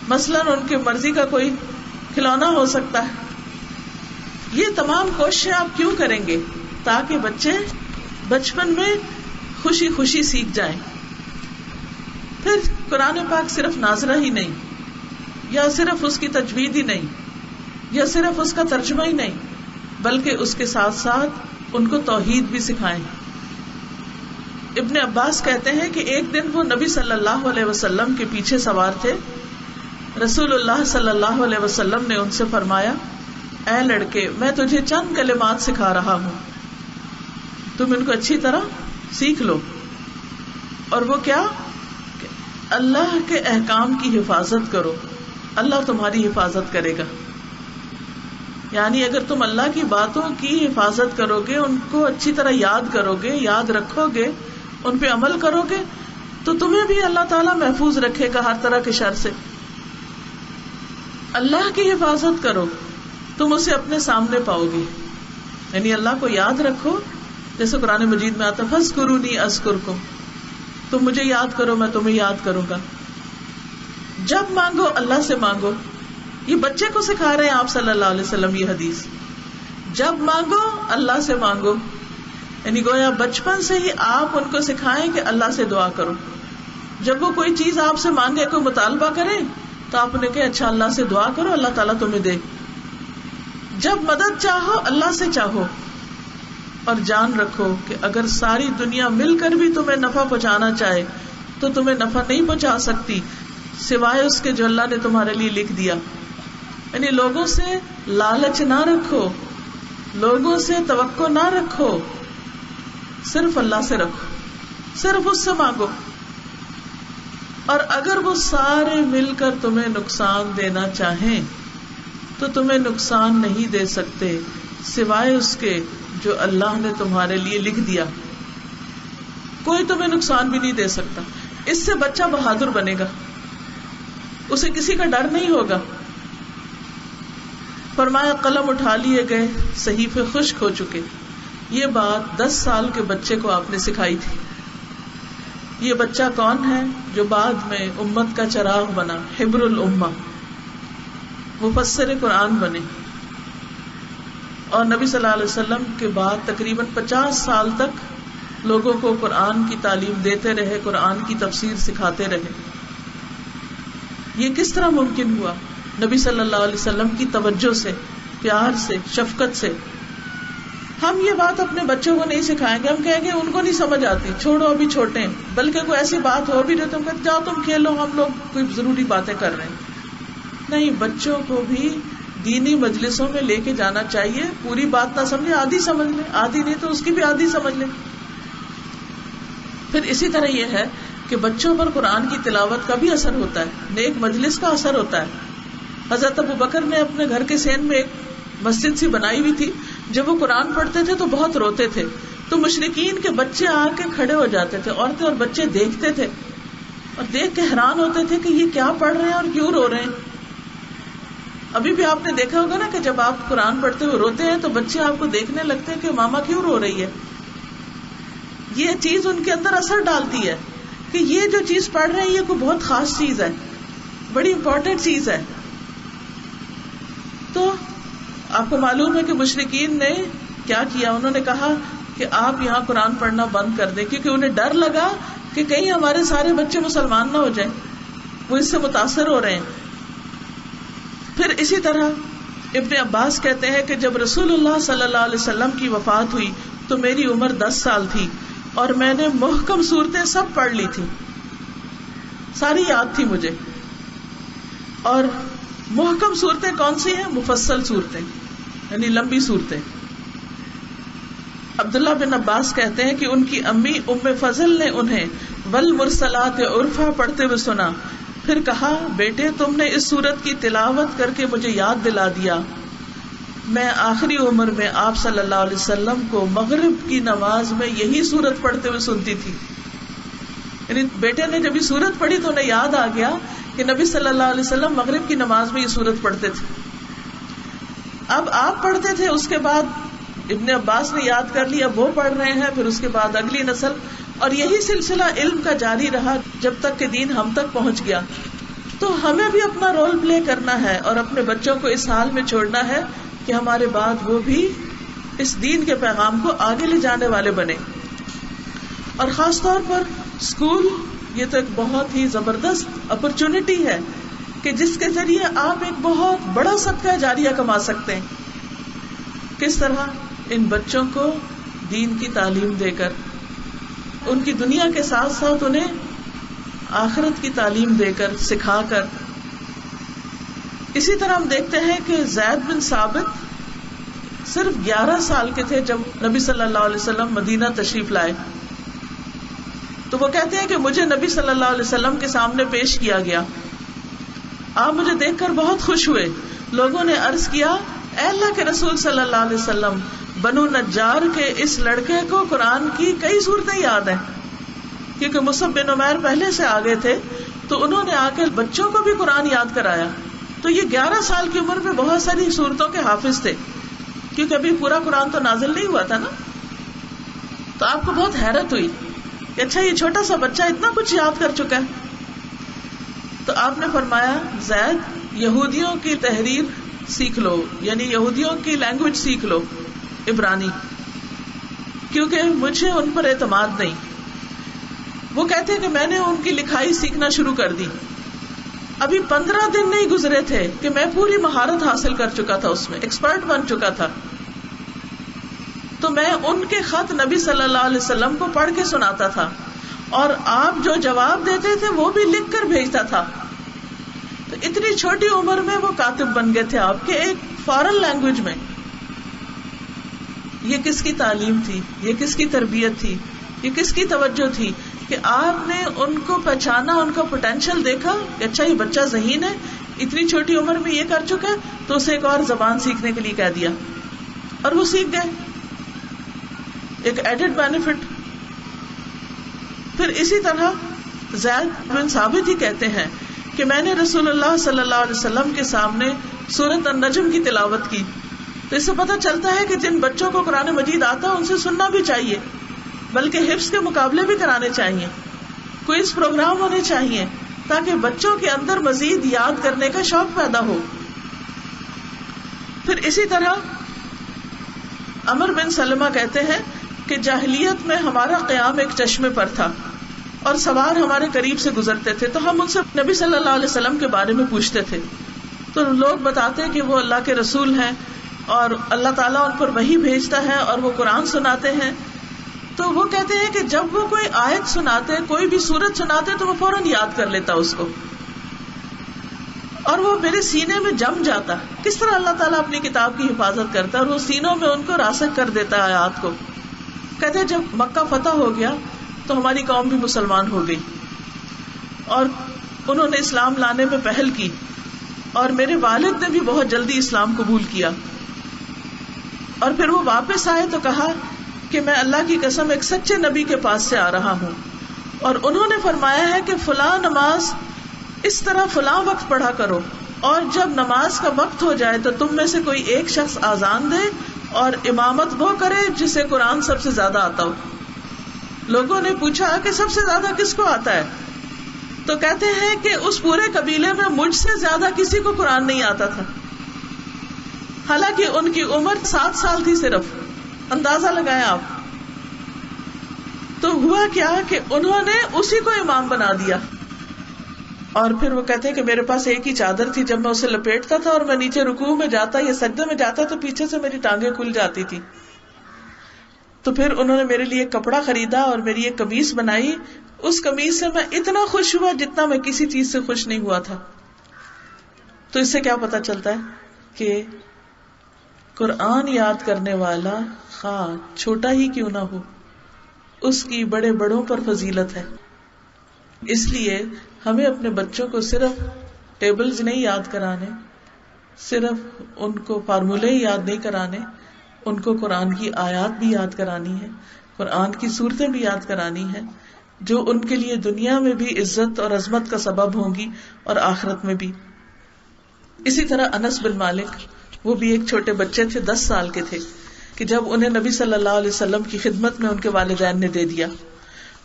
مثلاً ان کی مرضی کا کوئی کھلونا ہو سکتا ہے. یہ تمام کوششیں آپ کیوں کریں گے؟ تاکہ بچے بچپن میں خوشی خوشی سیکھ جائیں. پھر قرآن پاک صرف ناظرہ ہی نہیں، یا صرف اس کی تجوید ہی نہیں، یا صرف اس کا ترجمہ ہی نہیں، بلکہ اس کے ساتھ ساتھ ان کو توحید بھی سکھائیں. ابن عباس کہتے ہیں کہ ایک دن وہ نبی صلی اللہ علیہ وسلم کے پیچھے سوار تھے. رسول اللہ صلی اللہ علیہ وسلم نے ان سے فرمایا، اے لڑکے، میں تجھے چند کلمات سکھا رہا ہوں، تم ان کو اچھی طرح سیکھ لو. اور وہ کیا؟ کہ اللہ کے احکام کی حفاظت کرو، اللہ تمہاری حفاظت کرے گا. یعنی اگر تم اللہ کی باتوں کی حفاظت کرو گے، ان کو اچھی طرح یاد کرو گے، یاد رکھو گے، ان پہ عمل کرو گے، تو تمہیں بھی اللہ تعالیٰ محفوظ رکھے گا ہر طرح کے شر سے. اللہ کی حفاظت کرو، تم اسے اپنے سامنے پاؤ گے. یعنی اللہ کو یاد رکھو، جیسے قرآن مجید میں آتا ہے فاذکرونی اذکرکم، تم مجھے یاد کرو میں تمہیں یاد کروں گا. جب مانگو اللہ سے مانگو. یہ بچے کو سکھا رہے ہیں آپ صلی اللہ علیہ وسلم یہ حدیث. جب مانگو اللہ سے مانگو، یعنی گویا بچپن سے ہی آپ ان کو سکھائیں کہ اللہ سے دعا کرو. جب وہ کوئی چیز آپ سے مانگے، کوئی مطالبہ کریں، تو آپ نے کہا اچھا اللہ سے دعا کرو، اللہ تعالیٰ تمہیں دے. جب مدد چاہو اللہ سے چاہو، اور جان رکھو کہ اگر ساری دنیا مل کر بھی تمہیں نفع پہنچانا چاہے تو تمہیں نفع نہیں پہنچا سکتی سوائے اس کے جو اللہ نے تمہارے لیے لکھ دیا. یعنی لوگوں سے لالچ نہ رکھو، لوگوں سے توقع نہ رکھو، صرف اللہ سے رکھو، صرف اس سے مانگو. اور اگر وہ سارے مل کر تمہیں نقصان دینا چاہیں تو تمہیں نقصان نہیں دے سکتے سوائے اس کے جو اللہ نے تمہارے لیے لکھ دیا. کوئی تمہیں نقصان بھی نہیں دے سکتا. اس سے بچہ بہادر بنے گا، اسے کسی کا ڈر نہیں ہوگا. فرمایا قلم اٹھا لیے گئے، صحیفے خشک ہو چکے. یہ بات 10 سال کے بچے کو آپ نے سکھائی تھی. یہ بچہ کون ہے؟ جو بعد میں امت کا چراغ بنا، حبر الامہ، مفسر قرآن بنے، اور نبی صلی اللہ علیہ وسلم کے بعد تقریباً 50 سال تک لوگوں کو قرآن کی تعلیم دیتے رہے، قرآن کی تفسیر سکھاتے رہے. یہ کس طرح ممکن ہوا؟ نبی صلی اللہ علیہ وسلم کی توجہ سے، پیار سے، شفقت سے. ہم یہ بات اپنے بچوں کو نہیں سکھائیں گے. ہم کہیں گے ان کو نہیں سمجھ آتی، چھوڑو ابھی چھوٹے ہیں. بلکہ کوئی ایسی بات ہو بھی رہی تو ہم کہتے جاؤ تم کھیلو، ہم لوگ کوئی ضروری باتیں کر رہے ہیں. نہیں، بچوں کو بھی دینی مجلسوں میں لے کے جانا چاہیے. پوری بات نہ سمجھے، آدھی سمجھ لے، آدھی نہیں تو اس کی بھی آدھی سمجھ لے. پھر اسی طرح یہ ہے کہ بچوں پر قرآن کی تلاوت کا بھی اثر ہوتا ہے، نیک مجلس کا اثر ہوتا ہے. حضرت ابوبکر نے اپنے گھر کے سین میں ایک مسجد سی بنائی ہوئی تھی. جب وہ قرآن پڑھتے تھے تو بہت روتے تھے، تو مشرکین کے بچے آ کے کھڑے ہو جاتے تھے، عورتیں اور بچے دیکھتے تھے اور دیکھ کے حیران ہوتے تھے کہ یہ کیا پڑھ رہے ہیں اور کیوں رو رہے ہیں. ابھی بھی آپ نے دیکھا ہوگا نا کہ جب آپ قرآن پڑھتے ہوئے روتے ہیں تو بچے آپ کو دیکھنے لگتے ہیں کہ ماما کیوں رو رہی ہے. یہ چیز ان کے اندر اثر ڈالتی ہے کہ یہ جو چیز پڑھ رہے ہیں یہ کوئی بہت خاص چیز ہے، بڑی امپورٹنٹ چیز ہے. تو آپ کو معلوم ہے کہ مشرکین نے کیا کیا، انہوں نے کہا کہ آپ یہاں قرآن پڑھنا بند کر دیں، کیونکہ انہیں ڈر لگا کہ کہیں ہمارے سارے بچے مسلمان نہ ہو جائیں، وہ اس سے متاثر ہو رہے ہیں. پھر اسی طرح ابن عباس کہتے ہیں کہ جب رسول اللہ صلی اللہ علیہ وسلم کی وفات ہوئی تو میری عمر 10 سال تھی اور میں نے محکم صورتیں سب پڑھ لی تھی، ساری یاد تھی مجھے. اور محکم صورتیں کون سی ہیں؟ مفصل صورتیں، یعنی لمبی صورتیں. عبداللہ بن عباس کہتے ہیں کہ ان کی امی ام فضل نے انہیں والمرسلات عرفا پڑھتے ہوئے سنا، پھر کہا بیٹے تم نے اس سورت کی تلاوت کر کے مجھے یاد دلا دیا. میں آخری عمر میں آپ صلی اللہ علیہ وسلم کو مغرب کی نماز میں یہی سورت پڑھتے ہوئے سنتی تھی. یعنی بیٹے نے جب یہ سورت پڑھی تو انہیں یاد آ گیا کہ نبی صلی اللہ علیہ وسلم مغرب کی نماز میں یہ سورت پڑھتے تھے. اب آپ پڑھتے تھے، اس کے بعد ابن عباس نے یاد کر لیا، وہ پڑھ رہے ہیں، پھر اس کے بعد اگلی نسل، اور یہی سلسلہ علم کا جاری رہا جب تک کہ دین ہم تک پہنچ گیا. تو ہمیں بھی اپنا رول پلے کرنا ہے اور اپنے بچوں کو اس حال میں چھوڑنا ہے کہ ہمارے بعد وہ بھی اس دین کے پیغام کو آگے لے جانے والے بنے. اور خاص طور پر اسکول یہ تو ایک بہت ہی زبردست اپرچونٹی ہے کہ جس کے ذریعے آپ ایک بہت بڑا صدقہ جاریہ کما سکتے ہیں. کس طرح؟ ان بچوں کو دین کی تعلیم دے کر، ان کی دنیا کے ساتھ ساتھ انہیں آخرت کی تعلیم دے کر، سکھا کر. اسی طرح ہم دیکھتے ہیں کہ زید بن ثابت صرف 11 سال کے تھے جب نبی صلی اللہ علیہ وسلم مدینہ تشریف لائے. تو وہ کہتے ہیں کہ مجھے نبی صلی اللہ علیہ وسلم کے سامنے پیش کیا گیا. آپ مجھے دیکھ کر بہت خوش ہوئے. لوگوں نے عرض کیا اے اللہ کے رسول صلی اللہ علیہ وسلم، بنو نجار کے اس لڑکے کو قرآن کی کئی صورتیں یاد ہیں. کیونکہ مصعب بن عمیر پہلے سے آگے تھے تو انہوں نے آ کے بچوں کو بھی قرآن یاد کرایا. تو یہ 11 سال کی عمر میں بہت ساری صورتوں کے حافظ تھے، کیونکہ ابھی پورا قرآن تو نازل نہیں ہوا تھا نا. تو آپ کو بہت حیرت ہوئی کہ اچھا یہ چھوٹا سا بچہ اتنا کچھ یاد کر چکا ہے. تو آپ نے فرمایا زید یہودیوں کی تحریر سیکھ لو، یعنی یہودیوں کی لینگویج سیکھ لو، عبرانی، کیونکہ مجھے ان پر اعتماد نہیں. وہ کہتے ہیں کہ میں نے ان کی لکھائی سیکھنا شروع کر دی. ابھی 15 دن نہیں گزرے تھے کہ میں پوری مہارت حاصل کر چکا تھا، اس میں ایکسپرٹ بن چکا تھا. تو میں ان کے خط نبی صلی اللہ علیہ وسلم کو پڑھ کے سناتا تھا اور آپ جو جواب دیتے تھے وہ بھی لکھ کر بھیجتا تھا. تو اتنی چھوٹی عمر میں وہ کاتب بن گئے تھے آپ کے ایک فارن لینگویج میں. یہ کس کی تعلیم تھی؟ یہ کس کی تربیت تھی؟ یہ کس کی توجہ تھی کہ آپ نے ان کو پہچانا، ان کا پوٹینشیل دیکھا کہ اچھا یہ بچہ ذہین ہے، اتنی چھوٹی عمر میں یہ کر چکا ہے، تو اسے ایک اور زبان سیکھنے کے لیے کہہ دیا اور وہ سیکھ گئے. ایک ایڈڈ بینیفٹ. پھر اسی طرح زید بن ثابت ہی کہتے ہیں کہ میں نے رسول اللہ صلی اللہ علیہ وسلم کے سامنے سورۃ النجم کی تلاوت کی. تو اس سے پتہ چلتا ہے کہ جن بچوں کو قرآن مجید آتا ہے ان سے سننا بھی چاہیے، بلکہ حفظ کے مقابلے بھی کرانے چاہیے، کوئز پروگرام ہونے چاہیے تاکہ بچوں کے اندر مزید یاد کرنے کا شوق پیدا ہو. پھر اسی طرح عمر بن سلمہ کہتے ہیں کہ جاہلیت میں ہمارا قیام ایک چشمے پر تھا اور سوار ہمارے قریب سے گزرتے تھے تو ہم ان سے نبی صلی اللہ علیہ وسلم کے بارے میں پوچھتے تھے. تو لوگ بتاتے ہیں کہ وہ اللہ کے رسول ہیں اور اللہ تعالیٰ ان پر وحی بھیجتا ہے اور وہ قرآن سناتے ہیں. تو وہ کہتے ہیں کہ جب وہ کوئی آیت سناتے, کوئی بھی سورت سناتے, تو وہ فوراً یاد کر لیتا اس کو اور وہ میرے سینے میں جم جاتا. کس طرح اللہ تعالیٰ اپنی کتاب کی حفاظت کرتا ہے اور وہ سینوں میں ان کو راسخ کر دیتا ہے آیات کو. کہتے ہیں جب مکہ فتح ہو گیا تو ہماری قوم بھی مسلمان ہو گئی اور انہوں نے اسلام لانے میں پہل کی, اور میرے والد نے بھی بہت جلدی اسلام قبول کیا. اور پھر وہ واپس آئے تو کہا کہ میں اللہ کی قسم ایک سچے نبی کے پاس سے آ رہا ہوں, اور انہوں نے فرمایا ہے کہ فلاں نماز اس طرح فلاں وقت پڑھا کرو, اور جب نماز کا وقت ہو جائے تو تم میں سے کوئی ایک شخص آذان دے اور امامت وہ کرے جسے قرآن سب سے زیادہ آتا ہو. لوگوں نے پوچھا کہ سب سے زیادہ کس کو آتا ہے؟ تو کہتے ہیں کہ اس پورے قبیلے میں مجھ سے زیادہ کسی کو قرآن نہیں آتا تھا, حالانکہ ان کی عمر 7 سال تھی صرف. اندازہ لگائیں آپ. تو ہوا کیا کہ انہوں نے اسی کو امام بنا دیا. اور پھر وہ کہتے ہیں کہ میرے پاس ایک ہی چادر تھی, جب میں اسے لپیٹتا تھا اور میں نیچے رکوع میں جاتا یا سجدے میں جاتا تو پیچھے سے میری ٹانگیں کھل جاتی تھی. تو پھر انہوں نے میرے لیے کپڑا خریدا اور میری ایک قمیص بنائی. اس قمیص سے میں اتنا خوش ہوا جتنا میں کسی چیز سے خوش نہیں ہوا تھا. تو اس سے کیا پتا چلتا ہے کہ قرآن یاد کرنے والا خواہ چھوٹا ہی کیوں نہ ہو, اس کی بڑے بڑوں پر فضیلت ہے. اس لیے ہمیں اپنے بچوں کو صرف ٹیبلز نہیں یاد کرانے, صرف ان کو فارمولے یاد نہیں کرانے, ان کو قرآن کی آیات بھی یاد کرانی ہے, قرآن کی صورتیں بھی یاد کرانی ہے, جو ان کے لیے دنیا میں بھی عزت اور عظمت کا سبب ہوں گی اور آخرت میں بھی. اسی طرح انس بن مالک, وہ بھی ایک چھوٹے بچے تھے, 10 سال کے تھے, کہ جب انہیں نبی صلی اللہ علیہ وسلم کی خدمت میں ان کے والدین نے دے دیا.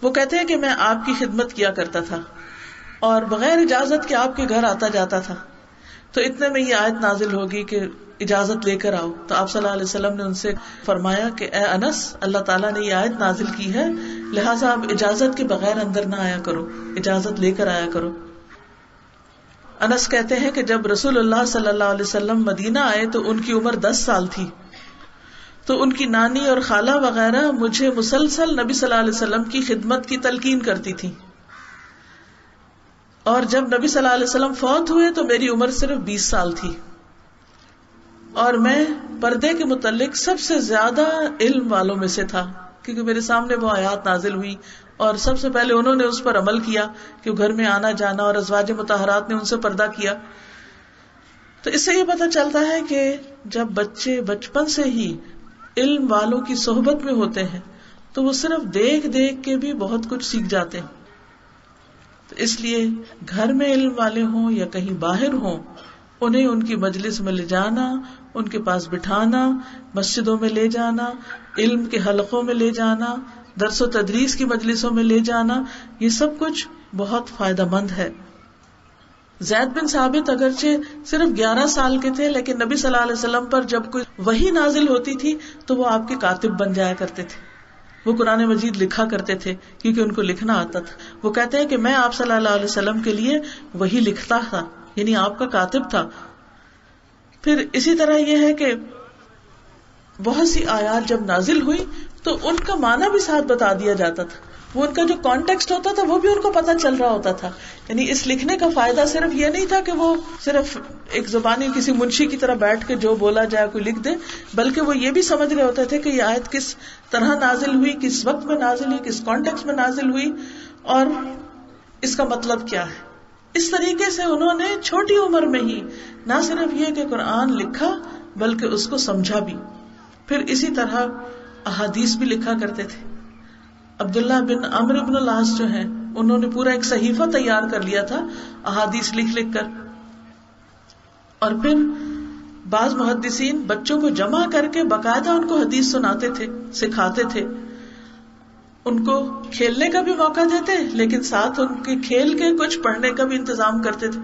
وہ کہتے ہیں کہ میں آپ کی خدمت کیا کرتا تھا اور بغیر اجازت کے آپ کے گھر آتا جاتا تھا. تو اتنے میں یہ آیت نازل ہوگی کہ اجازت لے کر آؤ. تو آپ صلی اللہ علیہ وسلم نے ان سے فرمایا کہ اے انس, اللہ تعالیٰ نے یہ آیت نازل کی ہے, لہٰذا آپ اجازت کے بغیر اندر نہ آیا کرو, اجازت لے کر آیا کرو. انس کہتے ہیں کہ جب رسول اللہ صلی اللہ علیہ وسلم مدینہ آئے تو ان کی عمر 10 سال تھی. تو ان کی نانی اور خالہ وغیرہ مجھے مسلسل نبی صلی اللہ علیہ وسلم کی خدمت کی تلقین کرتی تھی. اور جب نبی صلی اللہ علیہ وسلم فوت ہوئے تو میری عمر صرف 20 سال تھی, اور میں پردے کے متعلق سب سے زیادہ علم والوں میں سے تھا, کیونکہ میرے سامنے وہ آیات نازل ہوئی اور سب سے پہلے انہوں نے اس پر عمل کیا کہ گھر میں آنا جانا, اور ازواج مطہرات نے ان سے پردہ کیا. تو اس سے یہ پتہ چلتا ہے کہ جب بچے بچپن سے ہی علم والوں کی صحبت میں ہوتے ہیں تو وہ صرف دیکھ دیکھ کے بھی بہت کچھ سیکھ جاتے ہیں. تو اس لیے گھر میں علم والے ہوں یا کہیں باہر ہوں, انہیں ان کی مجلس میں لے جانا, ان کے پاس بٹھانا, مسجدوں میں لے جانا, علم کے حلقوں میں لے جانا, درس و تدریس کی مجلسوں میں لے جانا, یہ سب کچھ بہت فائدہ مند ہے. زید بن ثابت اگرچہ صرف 11 سال کے تھے, لیکن نبی صلی اللہ علیہ وسلم پر جب کوئی وحی نازل ہوتی تھی تو وہ آپ کے کاتب بن جایا کرتے تھے. وہ قرآن مجید لکھا کرتے تھے کیونکہ ان کو لکھنا آتا تھا. وہ کہتے ہیں کہ میں آپ صلی اللہ علیہ وسلم کے لیے وحی لکھتا تھا, یعنی آپ کا کاتب تھا. پھر اسی طرح یہ ہے کہ بہت سی آیات جب نازل ہوئی تو ان کا معنی بھی ساتھ بتا دیا جاتا تھا. وہ ان کا جو کانٹیکسٹ ہوتا تھا وہ بھی ان کو پتہ چل رہا ہوتا تھا. یعنی اس لکھنے کا فائدہ صرف یہ نہیں تھا کہ وہ صرف ایک زبانی کسی منشی کی طرح بیٹھ کے جو بولا جائے کوئی لکھ دے, بلکہ وہ یہ بھی سمجھ رہے ہوتے تھے کہ یہ آیت کس طرح نازل ہوئی, کس وقت میں نازل ہوئی, کس کانٹیکسٹ میں نازل ہوئی, اور اس کا مطلب کیا ہے. اس طریقے سے انہوں نے چھوٹی عمر میں ہی نہ صرف یہ کہ قرآن لکھا بلکہ اس کو سمجھا بھی. پھر اسی طرح احادیث بھی لکھا کرتے تھے. عبداللہ بن عمرو بن العاص جو ہیں, انہوں نے پورا ایک صحیفہ تیار کر لیا تھا احادیث لکھ لکھ کر. اور پھر بعض محدثین بچوں کو جمع کر کے باقاعدہ ان کو حدیث سناتے تھے, سکھاتے تھے. ان کو کھیلنے کا بھی موقع دیتے, لیکن ساتھ ان کے کھیل کے کچھ پڑھنے کا بھی انتظام کرتے تھے.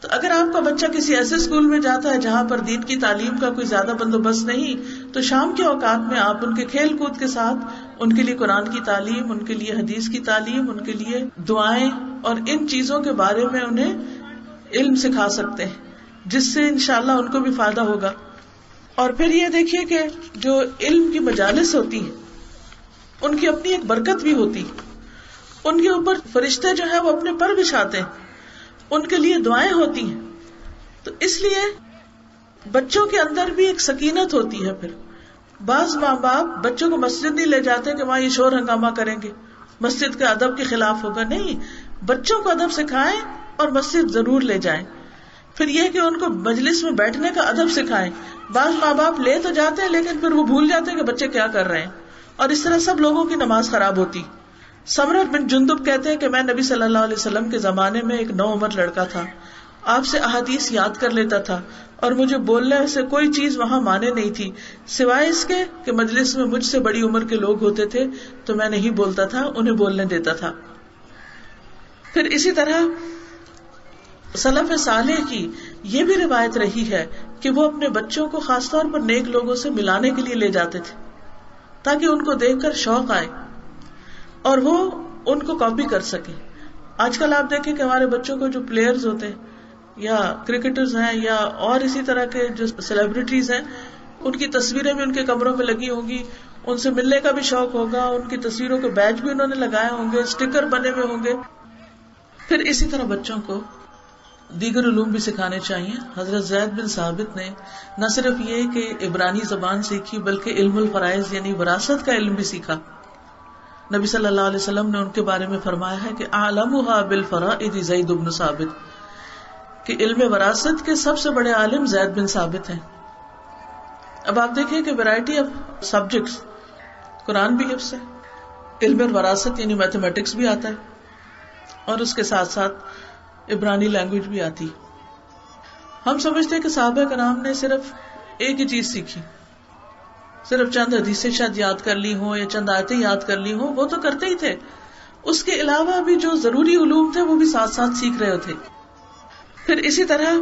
تو اگر آپ کا بچہ کسی ایسے اسکول میں جاتا ہے جہاں پر دین کی تعلیم کا کوئی زیادہ بندوبست نہیں, تو شام کے اوقات میں آپ ان کے کھیل کود کے ساتھ ان کے لیے قرآن کی تعلیم, ان کے لیے حدیث کی تعلیم, ان کے لیے دعائیں اور ان چیزوں کے بارے میں انہیں علم سکھا سکتے ہیں. جس سے انشاءاللہ ان کو بھی فائدہ ہوگا. اور پھر یہ دیکھیے کہ جو علم کی مجالس ہوتی ہیں ان کی اپنی ایک برکت بھی ہوتی، ان کے اوپر فرشتے جو ہیں وہ اپنے پر بچھاتے ہیں، ان کے لیے دعائیں ہوتی ہیں. تو اس لیے بچوں کے اندر بھی ایک سکینت ہوتی ہے. پھر بعض ماں باپ بچوں کو مسجد نہیں لے جاتے کہ وہاں یہ شور ہنگامہ کریں گے، مسجد کے ادب کے خلاف ہوگا. نہیں، بچوں کو ادب سکھائیں اور مسجد ضرور لے جائیں. پھر یہ کہ ان کو مجلس میں بیٹھنے کا ادب سکھائیں. بعض ماں باپ لے تو جاتے ہیں لیکن پھر وہ بھول جاتے ہیں کہ بچے کیا کر رہے ہیں، اور اس طرح سب لوگوں کی نماز خراب ہوتی. سمرہ بن جندب کہتے ہیں کہ میں نبی صلی اللہ علیہ وسلم کے زمانے میں ایک نو عمر لڑکا تھا، آپ سے احادیث یاد کر لیتا تھا اور مجھے بولنے سے کوئی چیز وہاں مانے نہیں تھی سوائے اس کے کہ مجلس میں مجھ سے بڑی عمر کے لوگ ہوتے تھے تو میں نہیں بولتا تھا، انہیں بولنے دیتا تھا. پھر اسی طرح سلف صالح کی یہ بھی روایت رہی ہے کہ وہ اپنے بچوں کو خاص طور پر نیک لوگوں سے ملانے کے لیے لے جاتے تھے تاکہ ان کو دیکھ کر شوق آئے اور وہ ان کو کاپی کر سکے. آج کل آپ دیکھیں کہ ہمارے بچوں کو جو پلیئرز ہوتے ہیں یا کرکٹرز ہیں یا اور اسی طرح کے جو سیلیبریٹیز ہیں، ان کی تصویریں بھی ان کے کمروں میں لگی ہوں گی، ان سے ملنے کا بھی شوق ہوگا، ان کی تصویروں کے بیج بھی انہوں نے لگائے ہوں گے، اسٹیکر بنے ہوئے ہوں گے. پھر اسی طرح بچوں کو دیگر علوم بھی سکھانے چاہیے. حضرت زید بن ثابت نے نہ صرف یہ کہ عبرانی زبان سیکھی بلکہ علم الفرائض یعنی وراثت کا علم بھی سیکھا. نبی صلی اللہ علیہ وسلم نے ان کے بارے میں فرمایا ہے کہ اعلمها بالفرائض زید بن ثابت، کہ علم وراثت کے سب سے بڑے عالم زید بن ثابت ہیں. اب آپ دیکھیں کہ ویرائٹی آف سبجیکٹس، قرآن بھی حفظ ہے، علم وراثت یعنی میتھمیٹکس بھی آتا ہے اور اس کے ساتھ ساتھ عبرانی لینگویج بھی آتی. ہم سمجھتے ہیں کہ صحابہ کرام نے صرف ایک ہی چیز سیکھی، صرف چند حدیثیں شاید یاد کر لی ہوں یا چند آیتیں یاد کر لی ہوں، وہ تو کرتے ہی تھے، اس کے علاوہ بھی جو ضروری علوم تھے وہ بھی ساتھ ساتھ سیکھ رہے تھے. پھر اسی طرح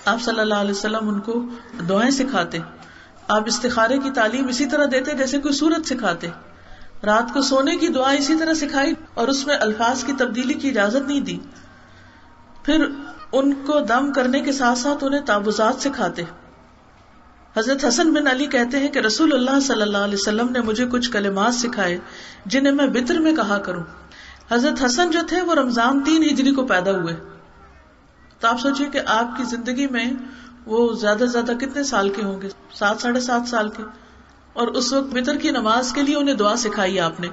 آپ صلی اللہ علیہ وسلم ان کو دعائیں سکھاتے. آپ استخارے کی تعلیم اسی طرح دیتے جیسے کوئی سورت سکھاتے. رات کو سونے کی دعا اسی طرح سکھائی اور اس میں الفاظ کی تبدیلی کی اجازت نہیں دی. پھر ان کو دم کرنے کے ساتھ ساتھ انہیں تعوذات سکھاتے. حضرت حسن بن علی کہتے ہیں کہ رسول اللہ صلی اللہ علیہ وسلم نے مجھے کچھ کلمات سکھائے جنہیں میں وتر میں کہا کروں. حضرت حسن جو تھے وہ رمضان 3 ہجری کو پیدا ہوئے، تو آپ سوچئے کہ آپ کی زندگی میں وہ زیادہ سے زیادہ کتنے سال کے ہوں گے؟ 7 ساڑھے 7 سال کے. اور اس وقت وتر کی نماز کے لیے انہیں دعا سکھائی آپ نے،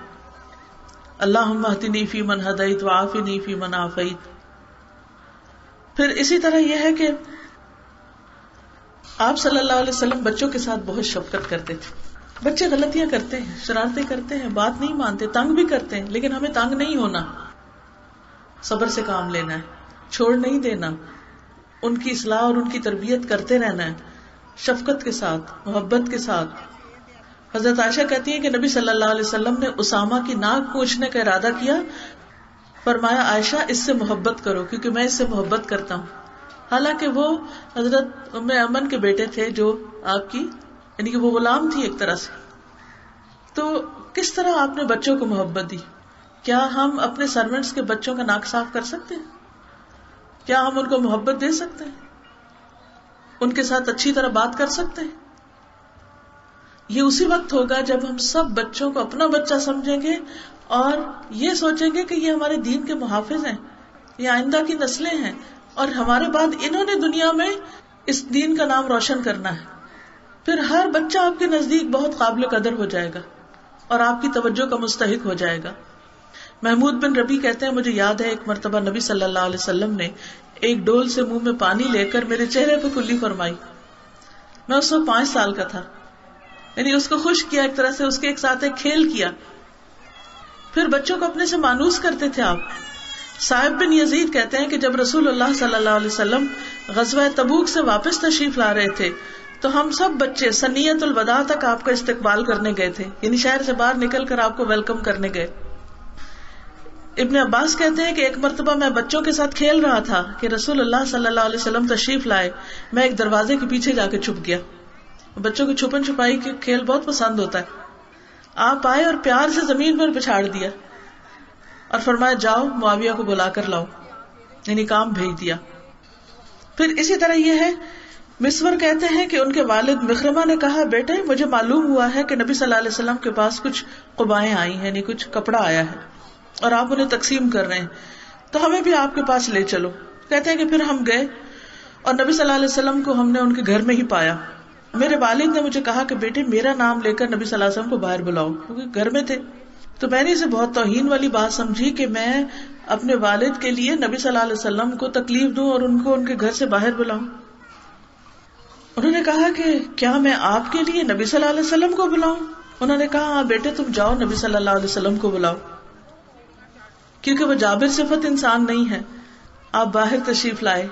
اللہم اہدنی فی من ہدیت وعافنی فی من عافیت. پھر اسی طرح یہ ہے کہ آپ صلی اللہ علیہ وسلم بچوں کے ساتھ بہت شفقت کرتے تھے. بچے غلطیاں کرتے ہیں، شرارتیں کرتے ہیں، بات نہیں مانتے، تنگ بھی کرتے ہیں، لیکن ہمیں تنگ نہیں ہونا، صبر سے کام لینا ہے، چھوڑ نہیں دینا، ان کی اصلاح اور ان کی تربیت کرتے رہنا ہے، شفقت کے ساتھ، محبت کے ساتھ. حضرت عائشہ کہتی ہیں کہ نبی صلی اللہ علیہ وسلم نے اسامہ کی ناک پوچھنے کا ارادہ کیا، فرمایا عائشہ اس سے محبت کرو کیونکہ میں اس سے محبت کرتا ہوں. حالانکہ وہ حضرت ام ایمن کے بیٹے تھے جو آپ کی یعنی کہ وہ غلام تھی ایک طرح سے. تو کس طرح آپ نے بچوں کو محبت دی؟ کیا ہم اپنے سرونٹس کے بچوں کا ناک صاف کر سکتے ہیں؟ کیا ہم ان کو محبت دے سکتے ہیں؟ ان کے ساتھ اچھی طرح بات کر سکتے ہیں؟ یہ اسی وقت ہوگا جب ہم سب بچوں کو اپنا بچہ سمجھیں گے اور یہ سوچیں گے کہ یہ ہمارے دین کے محافظ ہیں، یہ آئندہ کی نسلیں ہیں اور ہمارے بعد انہوں نے دنیا میں اس دین کا نام روشن کرنا ہے. پھر ہر بچہ آپ کے نزدیک بہت قابل قدر ہو جائے گا اور آپ کی توجہ کا مستحق ہو جائے گا. محمود بن ربی کہتے ہیں مجھے یاد ہے ایک مرتبہ نبی صلی اللہ علیہ وسلم نے ایک ڈول سے منہ میں پانی لے کر میرے چہرے پہ کلی فرمائی. میں اس وقت 5 سال کا تھا، یعنی اس کو خوش کیا، ایک طرح سے اس کے ایک ساتھ ایک کھیل کیا. پھر بچوں کو اپنے سے مانوس کرتے تھے آپ. صاحب بن یزید کہتے ہیں کہ جب رسول اللہ صلی اللہ علیہ وسلم غزوہ تبوک سے واپس تشریف لا رہے تھے تو ہم سب بچے سنیت الوداع تک آپ کا استقبال کرنے گئے تھے، یعنی شہر سے باہر نکل کر آپ کو ویلکم کرنے گئے. ابن عباس کہتے ہیں کہ ایک مرتبہ میں بچوں کے ساتھ کھیل رہا تھا کہ رسول اللہ صلی اللہ علیہ وسلم تشریف لائے. میں ایک دروازے کے پیچھے جا کے چھپ گیا. بچوں کو چھپن چھپائی کے کھیل بہت پسند ہوتا ہے. آپ آئے اور پیار سے زمین پر بچھاڑ دیا اور فرمایا جاؤ معاویہ کو بلا کر لاؤ، یعنی کام بھیج دیا. پھر اسی طرح یہ ہے، مسور کہتے ہیں کہ ان کے والد مخرمہ نے کہا، بیٹے مجھے معلوم ہوا ہے کہ نبی صلی اللہ علیہ وسلم کے پاس کچھ قبائیں آئی ہیں، یعنی کچھ کپڑا آیا ہے اور آپ انہیں تقسیم کر رہے ہیں، تو ہمیں بھی آپ کے پاس لے چلو. کہتے ہیں کہ پھر ہم گئے اور نبی صلی اللہ علیہ وسلم کو ہم نے ان کے گھر میں ہی پایا. میرے والد نے مجھے کہا کہ بیٹے میرا نام لے کر نبی صلی اللہ علیہ وسلم کو باہر بلاؤ، کیونکہ گھر میں تھے. تو میں نے اسے بہت توہین والی بات سمجھی کہ میں اپنے والد کے لیے نبی صلی اللہ علیہ وسلم کو تکلیف دوں اور ان کو ان کے گھر سے باہر بلاؤں. انہوں نے کہا کہ کیا میں آپ کے لیے نبی صلی اللہ علیہ وسلم کو بلاؤں؟ انہوں نے کہا ہاں بیٹے تم جاؤ نبی صلی اللہ علیہ وسلم کو بلاؤ، کیونکہ وہ جابر صفت انسان نہیں ہے. آپ باہر تشریف لائے،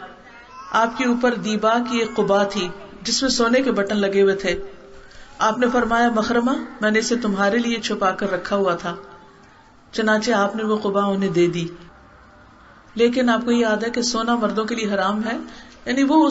آپ کے اوپر دیبا کی ایک قبا تھی جس میں سونے کے بٹن لگے ہوئے تھے. آپ نے فرمایا مخرمہ میں نے اسے تمہارے لیے چھپا کر رکھا ہوا تھا. چنانچہ آپ نے وہ قبا انہیں دے دی. لیکن آپ کو یہ یاد ہے کہ سونا مردوں کے لیے حرام ہے، یعنی وہ